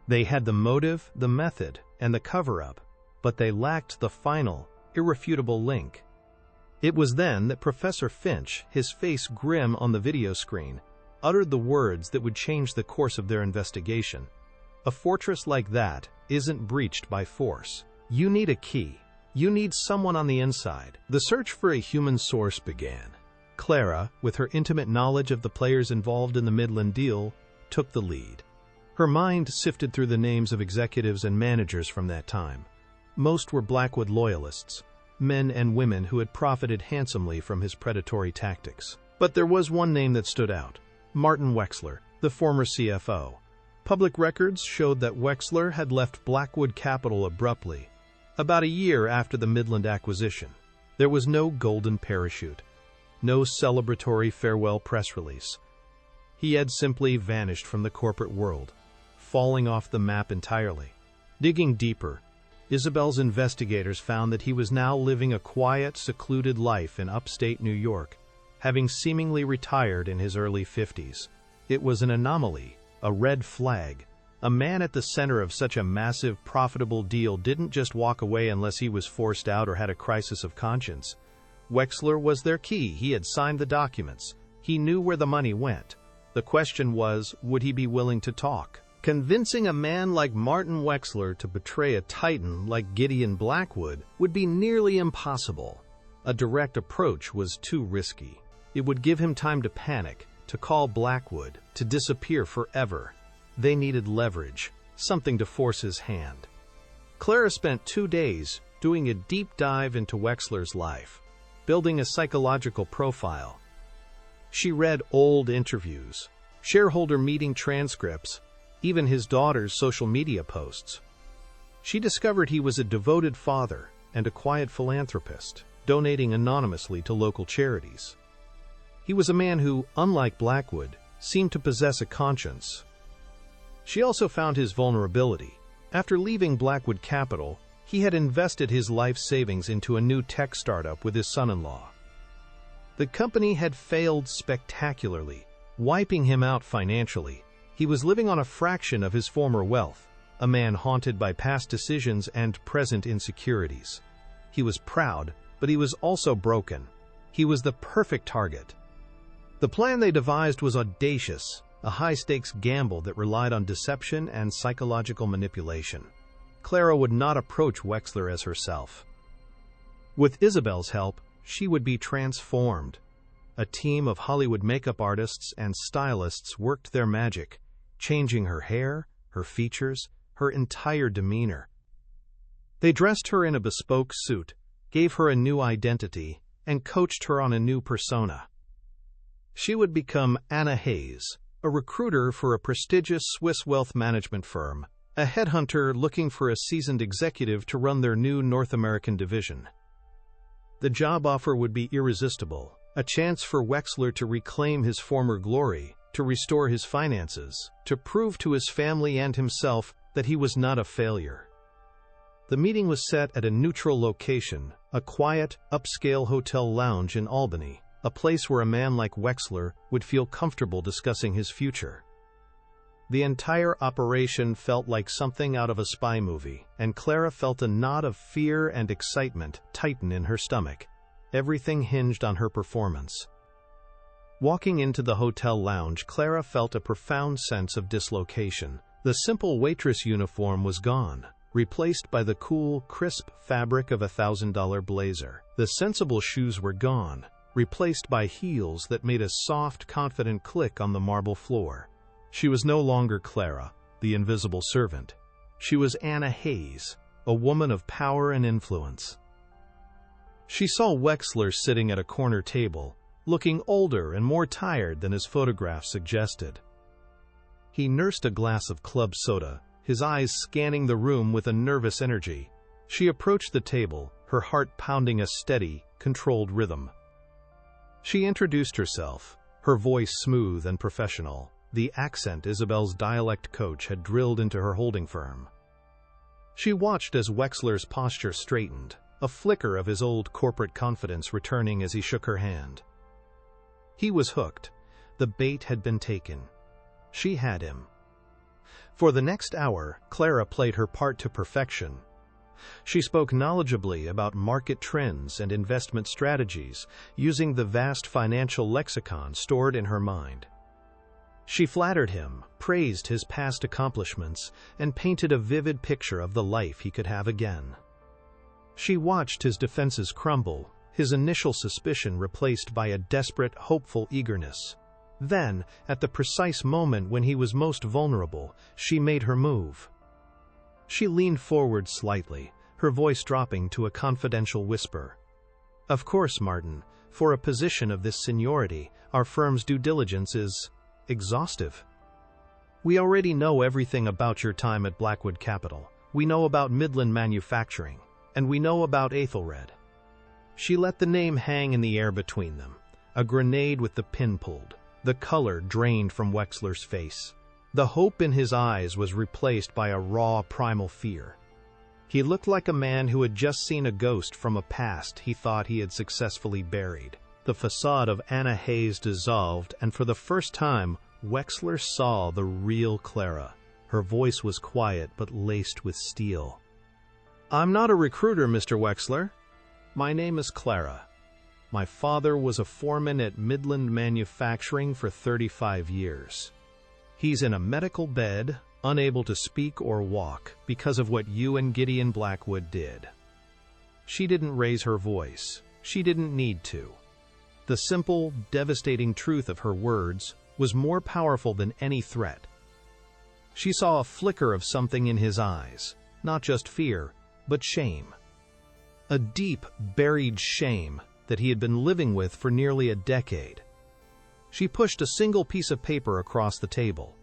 They had the motive, the method, and the cover-up, but they lacked the final, irrefutable link. It was then that Professor Finch, his face grim on the video screen, uttered the words that would change the course of their investigation. A fortress like that isn't breached by force. You need a key. You need someone on the inside. The search for a human source began. Clara, with her intimate knowledge of the players involved in the Midland deal, took the lead. Her mind sifted through the names of executives and managers from that time. Most were Blackwood loyalists, men and women who had profited handsomely from his predatory tactics. But there was one name that stood out: Martin Wexler, the former CFO. Public records showed that Wexler had left Blackwood Capital abruptly, about a year after the Midland acquisition. There was no golden parachute, no celebratory farewell press release. He had simply vanished from the corporate world, falling off the map entirely. Digging deeper, Isabel's investigators found that he was now living a quiet, secluded life in upstate New York, having seemingly retired in his early 50s. It was an anomaly, a red flag. A man at the center of such a massive, profitable deal didn't just walk away unless he was forced out or had a crisis of conscience. Wexler was their key. He had signed the documents. He knew where the money went. The question was, would he be willing to talk? Convincing a man like Martin Wexler to betray a titan like Gideon Blackwood would be nearly impossible. A direct approach was too risky. It would give him time to panic, to call Blackwood, to disappear forever. They needed leverage, something to force his hand. Clara spent 2 days doing a deep dive into Wexler's life, building a psychological profile. She read old interviews, shareholder meeting transcripts, even his daughter's social media posts. She discovered he was a devoted father and a quiet philanthropist, donating anonymously to local charities. He was a man who, unlike Blackwood, seemed to possess a conscience. She also found his vulnerability. After leaving Blackwood Capital, He had invested his life savings into a new tech startup with his son-in-law. The company had failed spectacularly, wiping him out financially. He was living on a fraction of his former wealth, a man haunted by past decisions and present insecurities. He was proud, but he was also broken. He was the perfect target. The plan they devised was audacious, a high-stakes gamble that relied on deception and psychological manipulation. Clara would not approach Wexler as herself. With Isabel's help, she would be transformed. A team of Hollywood makeup artists and stylists worked their magic, changing her hair, her features, her entire demeanor. They dressed her in a bespoke suit, gave her a new identity, and coached her on a new persona. She would become Anna Hayes, a recruiter for a prestigious Swiss wealth management firm, a headhunter looking for a seasoned executive to run their new North American division. The job offer would be irresistible, a chance for Wexler to reclaim his former glory, to restore his finances, to prove to his family and himself that he was not a failure. The meeting was set at a neutral location, a quiet, upscale hotel lounge in Albany, a place where a man like Wexler would feel comfortable discussing his future. The entire operation felt like something out of a spy movie, and Clara felt a knot of fear and excitement tighten in her stomach. Everything hinged on her performance. Walking into the hotel lounge, Clara felt a profound sense of dislocation. The simple waitress uniform was gone, replaced by the cool, crisp fabric of a $1,000 blazer. The sensible shoes were gone, replaced by heels that made a soft, confident click on the marble floor. She was no longer Clara, the invisible servant. She was Anna Hayes, a woman of power and influence. She saw Wexler sitting at a corner table, looking older and more tired than his photograph suggested. He nursed a glass of club soda, his eyes scanning the room with a nervous energy. She approached the table, her heart pounding a steady, controlled rhythm. She introduced herself, her voice smooth and professional, the accent Isabel's dialect coach had drilled into her holding firm. She watched as Wexler's posture straightened, a flicker of his old corporate confidence returning as he shook her hand. He was hooked. The bait had been taken. She had him. For the next hour, Clara played her part to perfection. She spoke knowledgeably about market trends and investment strategies, using the vast financial lexicon stored in her mind. She flattered him, praised his past accomplishments, and painted a vivid picture of the life he could have again. She watched his defenses crumble, his initial suspicion replaced by a desperate, hopeful eagerness. Then, at the precise moment when he was most vulnerable, she made her move. She leaned forward slightly, her voice dropping to a confidential whisper. "Of course, Martin, for a position of this seniority, our firm's due diligence is exhaustive. We already know everything about your time at Blackwood Capital. We know about Midland Manufacturing, and we know about Ethelred." She let the name hang in the air between them, a grenade with the pin pulled. The color drained from Wexler's face. The hope in his eyes was replaced by a raw, primal fear. He looked like a man who had just seen a ghost from a past he thought he had successfully buried. The facade of Anna Hayes dissolved, and for the first time, Wexler saw the real Clara. Her voice was quiet but laced with steel. "I'm not a recruiter, Mr. Wexler. My name is Clara. My father was a foreman at Midland Manufacturing for 35 years. He's in a medical bed, unable to speak or walk because of what you and Gideon Blackwood did." She didn't raise her voice. She didn't need to. The simple, devastating truth of her words was more powerful than any threat. She saw a flicker of something in his eyes, not just fear, but shame. A deep, buried shame that he had been living with for nearly a decade. She pushed a single piece of paper across the table.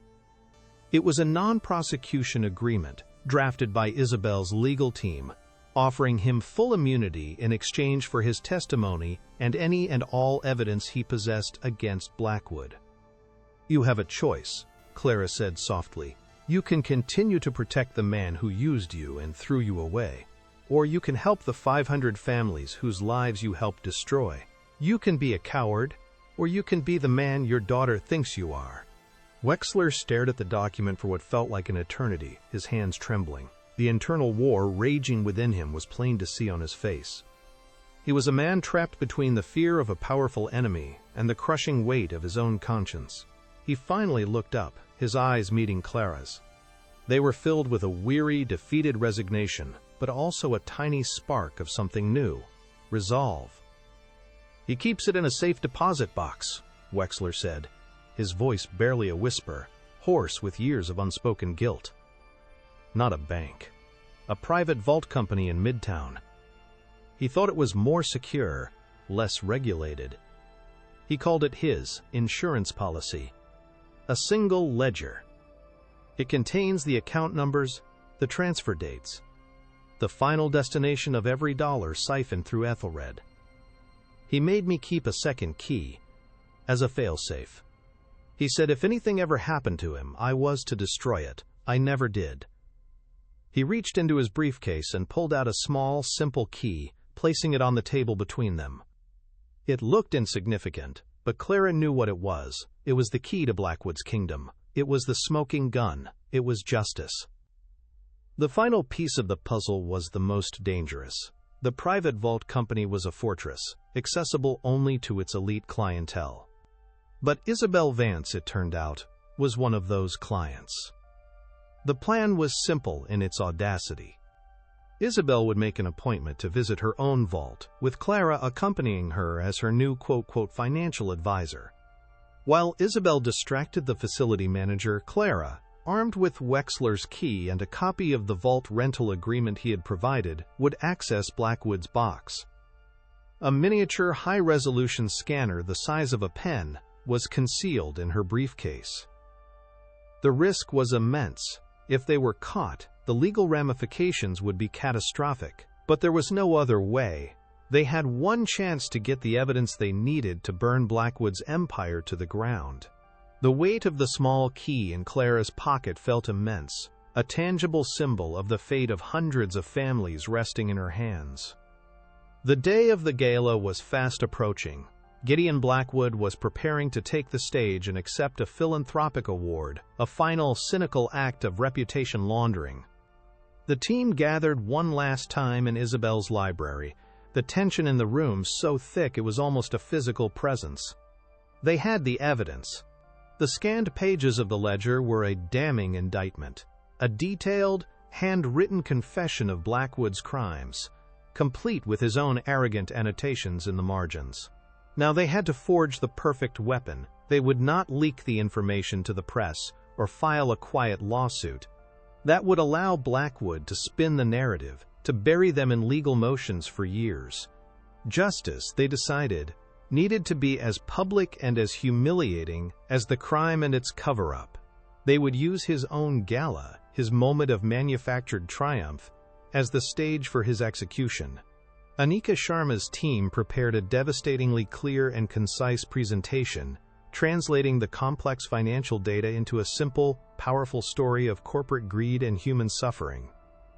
It was a non-prosecution agreement drafted by Isabel's legal team, offering him full immunity in exchange for his testimony and any and all evidence he possessed against Blackwood. "You have a choice," Clara said softly. "You can continue to protect the man who used you and threw you away, or you can help the 500 families whose lives you helped destroy. You can be a coward, or you can be the man your daughter thinks you are." Wexler stared at the document for what felt like an eternity, his hands trembling. The internal war raging within him was plain to see on his face. He was a man trapped between the fear of a powerful enemy and the crushing weight of his own conscience. He finally looked up, his eyes meeting Clara's. They were filled with a weary, defeated resignation, but also a tiny spark of something new: resolve. "He keeps it in a safe deposit box," Wexler said, his voice barely a whisper, hoarse with years of unspoken guilt. Not a bank. A private vault company in Midtown. He thought it was more secure, less regulated. He called it his insurance policy. A single ledger. It contains the account numbers, the transfer dates, the final destination of every dollar siphoned through Ethelred. He made me keep a second key, as a failsafe. He said if anything ever happened to him, I was to destroy it. I never did. He reached into his briefcase and pulled out a small, simple key, placing it on the table between them. It looked insignificant, but Clara knew what it was. It was the key to Blackwood's kingdom. It was the smoking gun. It was justice. The final piece of the puzzle was the most dangerous. The private vault company was a fortress, accessible only to its elite clientele. But Isabel Vance, it turned out, was one of those clients. The plan was simple in its audacity. Isabel would make an appointment to visit her own vault, with Clara accompanying her as her new quote-unquote financial advisor. While Isabel distracted the facility manager, Clara, armed with Wexler's key and a copy of the vault rental agreement he had provided, would access Blackwood's box. A miniature high-resolution scanner the size of a pen was concealed in her briefcase. The risk was immense. If they were caught, the legal ramifications would be catastrophic. But there was no other way. They had one chance to get the evidence they needed to burn Blackwood's empire to the ground. The weight of the small key in Clara's pocket felt immense, a tangible symbol of the fate of hundreds of families resting in her hands. The day of the gala was fast approaching. Gideon Blackwood was preparing to take the stage and accept a philanthropic award, a final cynical act of reputation laundering. The team gathered one last time in Isabel's library, the tension in the room so thick it was almost a physical presence. They had the evidence. The scanned pages of the ledger were a damning indictment, a detailed, handwritten confession of Blackwood's crimes, complete with his own arrogant annotations in the margins. Now they had to forge the perfect weapon. They would not leak the information to the press or file a quiet lawsuit. That would allow Blackwood to spin the narrative, to bury them in legal motions for years. Justice, they decided, needed to be as public and as humiliating as the crime and its cover-up. They would use his own gala, his moment of manufactured triumph, as the stage for his execution. Anika Sharma's team prepared a devastatingly clear and concise presentation, translating the complex financial data into a simple, powerful story of corporate greed and human suffering.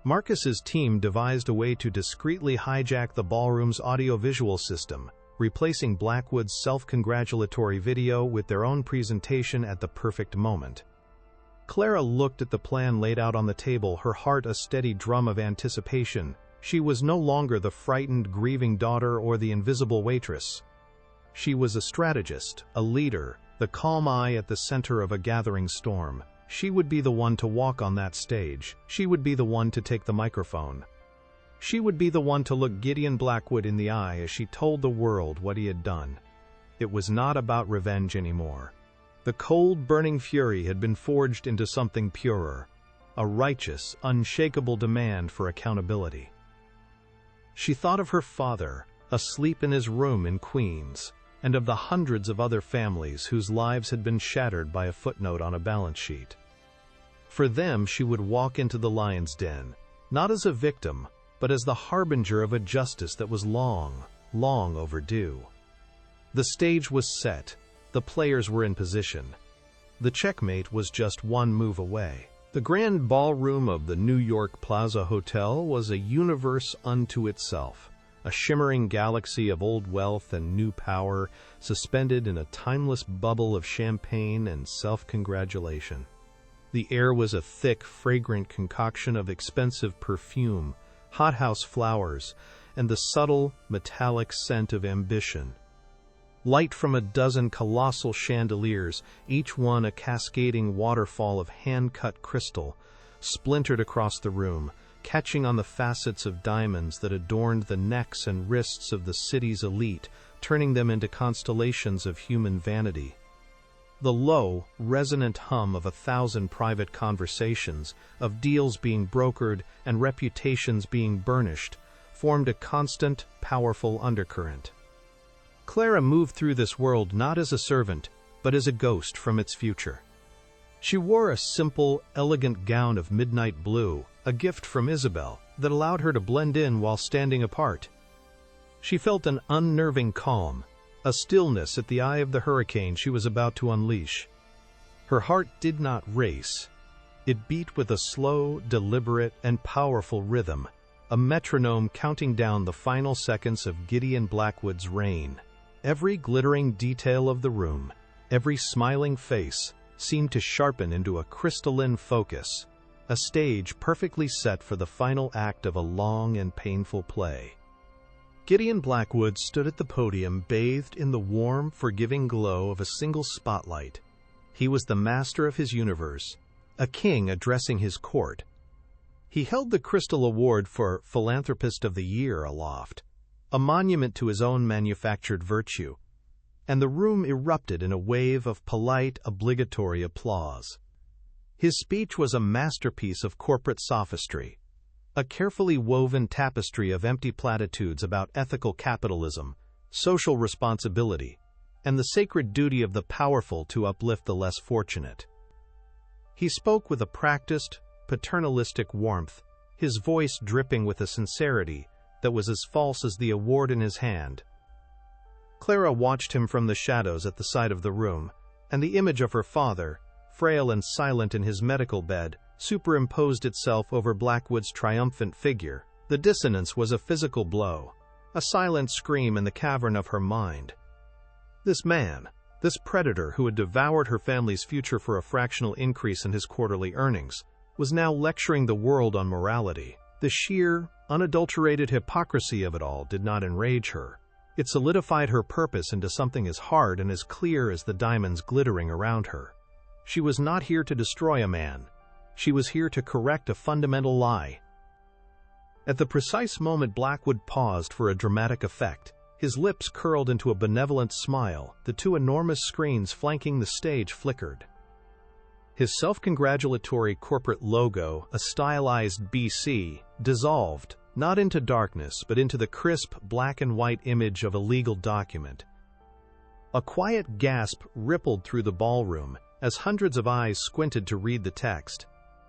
Marcus's team devised a way to discreetly hijack the ballroom's audiovisual system, replacing Blackwood's self-congratulatory video with their own presentation at the perfect moment. Clara looked at the plan laid out on the table, her heart a steady drum of anticipation. She was no longer the frightened, grieving daughter or the invisible waitress. She was a strategist, a leader, the calm eye at the center of a gathering storm. She would be the one to walk on that stage. She would be the one to take the microphone. She would be the one to look Gideon Blackwood in the eye as she told the world what he had done. It was not about revenge anymore. The cold, burning fury had been forged into something purer, a righteous, unshakable demand for accountability. She thought of her father, asleep in his room in Queens, and of the hundreds of other families whose lives had been shattered by a footnote on a balance sheet. For them, she would walk into the lion's den, not as a victim, but as the harbinger of a justice that was long, long overdue. The stage was set. The players were in position. The checkmate was just one move away. The grand ballroom of the New York Plaza Hotel was a universe unto itself, a shimmering galaxy of old wealth and new power, suspended in a timeless bubble of champagne and self-congratulation. The air was a thick, fragrant concoction of expensive perfume, hothouse flowers, and the subtle, metallic scent of ambition. Light from a dozen colossal chandeliers, each one a cascading waterfall of hand-cut crystal, splintered across the room, catching on the facets of diamonds that adorned the necks and wrists of the city's elite, turning them into constellations of human vanity. The low, resonant hum of 1,000 private conversations, of deals being brokered and reputations being burnished, formed a constant, powerful undercurrent. Clara moved through this world not as a servant, but as a ghost from its future. She wore a simple, elegant gown of midnight blue, a gift from Isabel, that allowed her to blend in while standing apart. She felt an unnerving calm, a stillness at the eye of the hurricane she was about to unleash. Her heart did not race. It beat with a slow, deliberate, and powerful rhythm, a metronome counting down the final seconds of Gideon Blackwood's reign. Every glittering detail of the room, every smiling face, seemed to sharpen into a crystalline focus, a stage perfectly set for the final act of a long and painful play. Gideon Blackwood stood at the podium bathed in the warm, forgiving glow of a single spotlight. He was the master of his universe, a king addressing his court. He held the Crystal Award for Philanthropist of the Year aloft, a monument to his own manufactured virtue, and the room erupted in a wave of polite, obligatory applause. His speech was a masterpiece of corporate sophistry, a carefully woven tapestry of empty platitudes about ethical capitalism, social responsibility, and the sacred duty of the powerful to uplift the less fortunate. He spoke with a practiced, paternalistic warmth, his voice dripping with a sincerity that was as false as the award in his hand. Clara watched him from the shadows at the side of the room, and the image of her father, frail and silent in his medical bed, superimposed itself over Blackwood's triumphant figure. The dissonance was a physical blow, a silent scream in the cavern of her mind. This man, this predator who had devoured her family's future for a fractional increase in his quarterly earnings, was now lecturing the world on morality. The sheer, unadulterated hypocrisy of it all did not enrage her. It solidified her purpose into something as hard and as clear as the diamonds glittering around her. She was not here to destroy a man. She was here to correct a fundamental lie. At the precise moment Blackwood paused for a dramatic effect, his lips curled into a benevolent smile, the two enormous screens flanking the stage flickered. His self-congratulatory corporate logo, a stylized BC, dissolved, not into darkness, but into the crisp black and white image of a legal document. A quiet gasp rippled through the ballroom as hundreds of eyes squinted to read the text.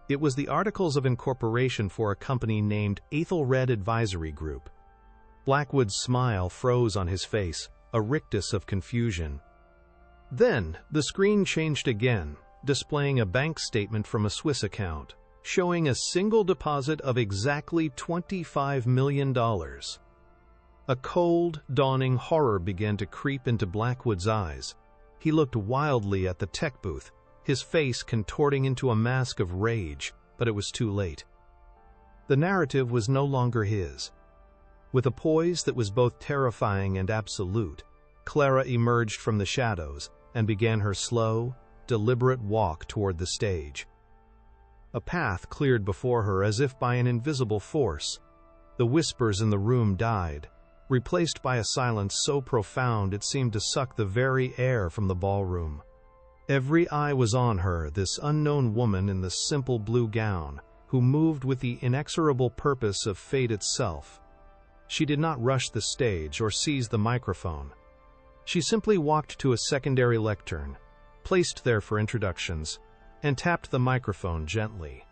It was the Articles of Incorporation for a company named Ethelred Advisory Group. Blackwood's smile froze on his face, a rictus of confusion. Then, the screen changed again, displaying a bank statement from a Swiss account, showing a single deposit of exactly $25 million. A cold, dawning horror began to creep into Blackwood's eyes. He looked wildly at the tech booth, his face contorting into a mask of rage, but it was too late. The narrative was no longer his. With a poise that was both terrifying and absolute, Clara emerged from the shadows and began her slow, deliberate walk toward the stage. A path cleared before her as if by an invisible force. The whispers in the room died, replaced by a silence so profound it seemed to suck the very air from the ballroom. Every eye was on her, this unknown woman in the simple blue gown, who moved with the inexorable purpose of fate itself. She did not rush the stage or seize the microphone. She simply walked to a secondary lectern, placed there for introductions, and tapped the microphone gently.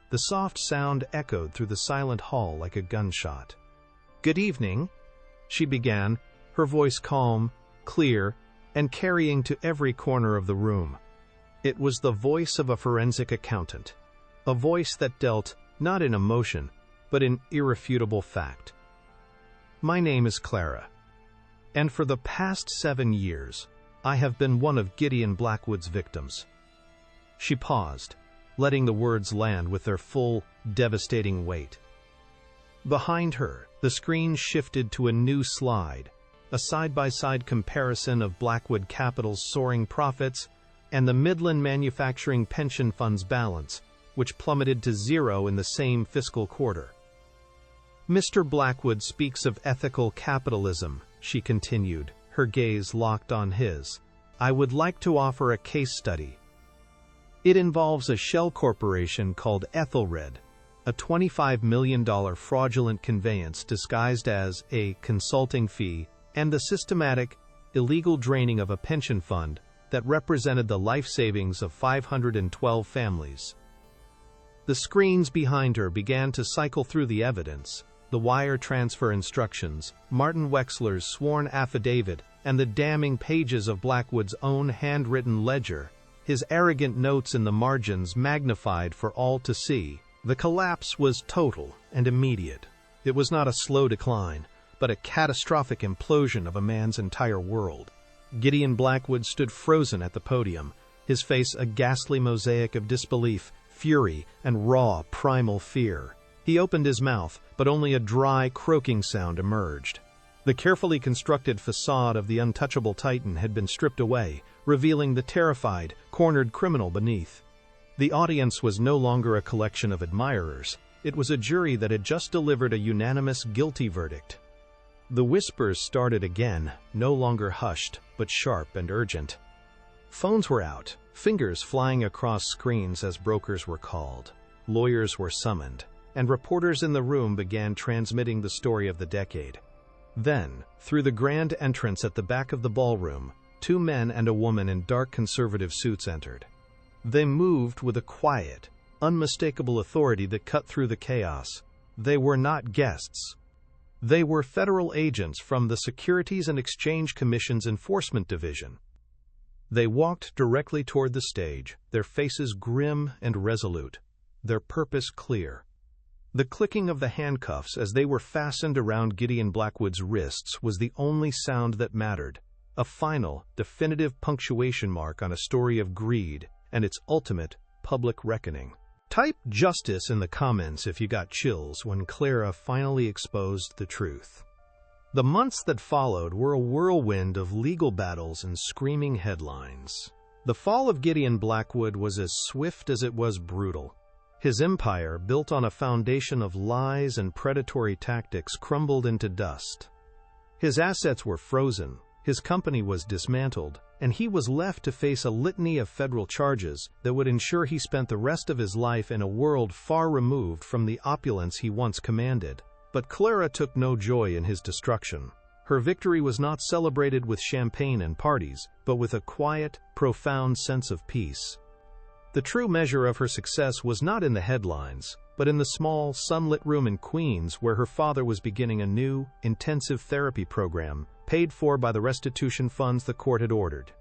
The soft sound echoed through the silent hall like a gunshot. "Good evening," she began, her voice calm, clear, and carrying to every corner of the room. It was the voice of a forensic accountant. a voice that dealt not in emotion, but in irrefutable fact. "My name is Clara, and for the past 7 years, I have been one of Gideon Blackwood's victims." She paused, letting the words land with their full, devastating weight. Behind her, the screen shifted to a new slide, a side-by-side comparison of Blackwood Capital's soaring profits and the Midland Manufacturing Pension Fund's balance, which plummeted to zero in the same fiscal quarter. "Mr. Blackwood speaks of ethical capitalism," she continued, her gaze locked on his. "I would like to offer a case study. It involves a shell corporation called Ethelred, a $25 million fraudulent conveyance disguised as a consulting fee, and the systematic, illegal draining of a pension fund that represented the life savings of 512 families." The screens behind her began to cycle through the evidence, the wire transfer instructions, Martin Wexler's sworn affidavit, and the damning pages of Blackwood's own handwritten ledger, his arrogant notes in the margins magnified for all to see. The collapse was total and immediate. It was not a slow decline, but a catastrophic implosion of a man's entire world. Gideon Blackwood stood frozen at the podium, his face a ghastly mosaic of disbelief, fury, and raw, primal fear. He opened his mouth, but only a dry, croaking sound emerged. The carefully constructed facade of the untouchable titan had been stripped away, revealing the terrified, cornered criminal beneath. The audience was no longer a collection of admirers. It was a jury that had just delivered a unanimous guilty verdict. The whispers started again, no longer hushed, but sharp and urgent. Phones were out, fingers flying across screens as brokers were called. Lawyers were summoned, and reporters in the room began transmitting the story of the decade. Then, through the grand entrance at the back of the ballroom, 2 men and a woman in dark conservative suits entered. They moved with a quiet, unmistakable authority that cut through the chaos. They were not guests. They were federal agents from the Securities and Exchange Commission's Enforcement Division. They walked directly toward the stage, their faces grim and resolute, their purpose clear. The clicking of the handcuffs as they were fastened around Gideon Blackwood's wrists was the only sound that mattered, a final, definitive punctuation mark on a story of greed and its ultimate public reckoning. Type justice in the comments if you got chills when Clara finally exposed the truth. The months that followed were a whirlwind of legal battles and screaming headlines. The fall of Gideon Blackwood was as swift as it was brutal. His empire, built on a foundation of lies and predatory tactics, crumbled into dust. His assets were frozen, his company was dismantled, and he was left to face a litany of federal charges that would ensure he spent the rest of his life in a world far removed from the opulence he once commanded. But Clara took no joy in his destruction. Her victory was not celebrated with champagne and parties, but with a quiet, profound sense of peace. The true measure of her success was not in the headlines, but in the small, sunlit room in Queens where her father was beginning a new, intensive therapy program, paid for by the restitution funds the court had ordered.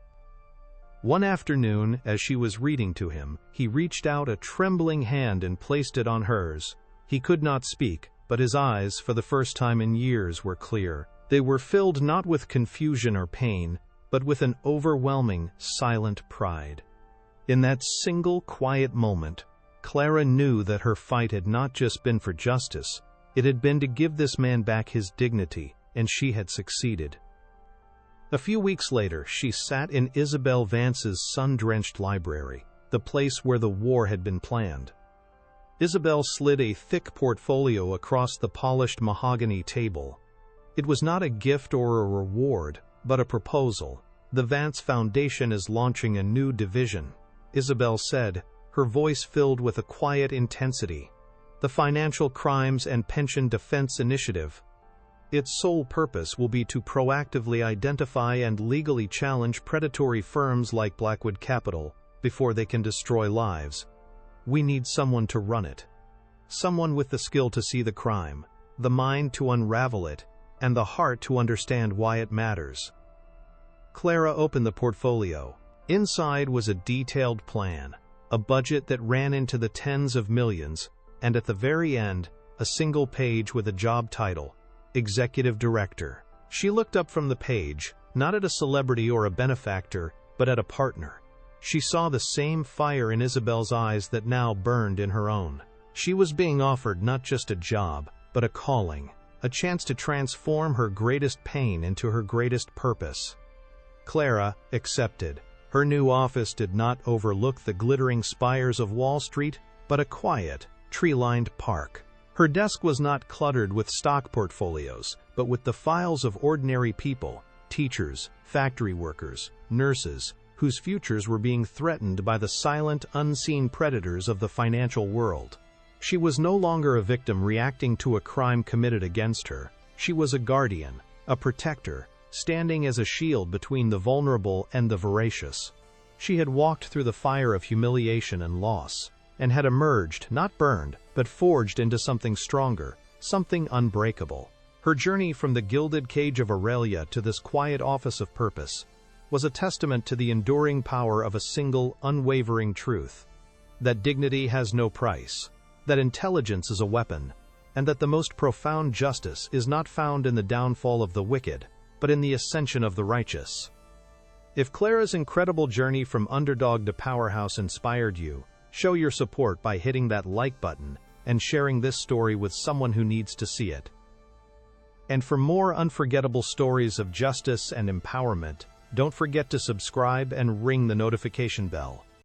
One afternoon, as she was reading to him, he reached out a trembling hand and placed it on hers. He could not speak, but his eyes, for the first time in years, were clear. They were filled not with confusion or pain, but with an overwhelming, silent pride. In that single, quiet moment, Clara knew that her fight had not just been for justice, it had been to give this man back his dignity, and she had succeeded. A few weeks later, she sat in Isabel Vance's sun-drenched library, the place where the war had been planned. Isabel slid a thick portfolio across the polished mahogany table. It was not a gift or a reward, but a proposal. The Vance Foundation is launching a new division, Isabel said, her voice filled with a quiet intensity. The Financial Crimes and Pension Defense Initiative. Its sole purpose will be to proactively identify and legally challenge predatory firms like Blackwood Capital before they can destroy lives. We need someone to run it. Someone with the skill to see the crime, the mind to unravel it, and the heart to understand why it matters. Clara opened the portfolio. Inside was a detailed plan, a budget that ran into the tens of millions, and at the very end, a single page with a job title, Executive Director. She looked up from the page, not at a celebrity or a benefactor, but at a partner. She saw the same fire in Isabel's eyes that now burned in her own. She was being offered not just a job, but a calling, a chance to transform her greatest pain into her greatest purpose. Clara accepted. Her new office did not overlook the glittering spires of Wall Street, but a quiet, tree-lined park. Her desk was not cluttered with stock portfolios, but with the files of ordinary people, teachers, factory workers, nurses, whose futures were being threatened by the silent, unseen predators of the financial world. She was no longer a victim reacting to a crime committed against her. She was a guardian, a protector, standing as a shield between the vulnerable and the voracious. She had walked through the fire of humiliation and loss, and had emerged, not burned, but forged into something stronger, something unbreakable. Her journey from the gilded cage of Aurelia to this quiet office of purpose was a testament to the enduring power of a single, unwavering truth: that dignity has no price, that intelligence is a weapon, and that the most profound justice is not found in the downfall of the wicked, but in the ascension of the righteous. If Clara's incredible journey from underdog to powerhouse inspired you, show your support by hitting that like button and sharing this story with someone who needs to see it. And for more unforgettable stories of justice and empowerment, don't forget to subscribe and ring the notification bell.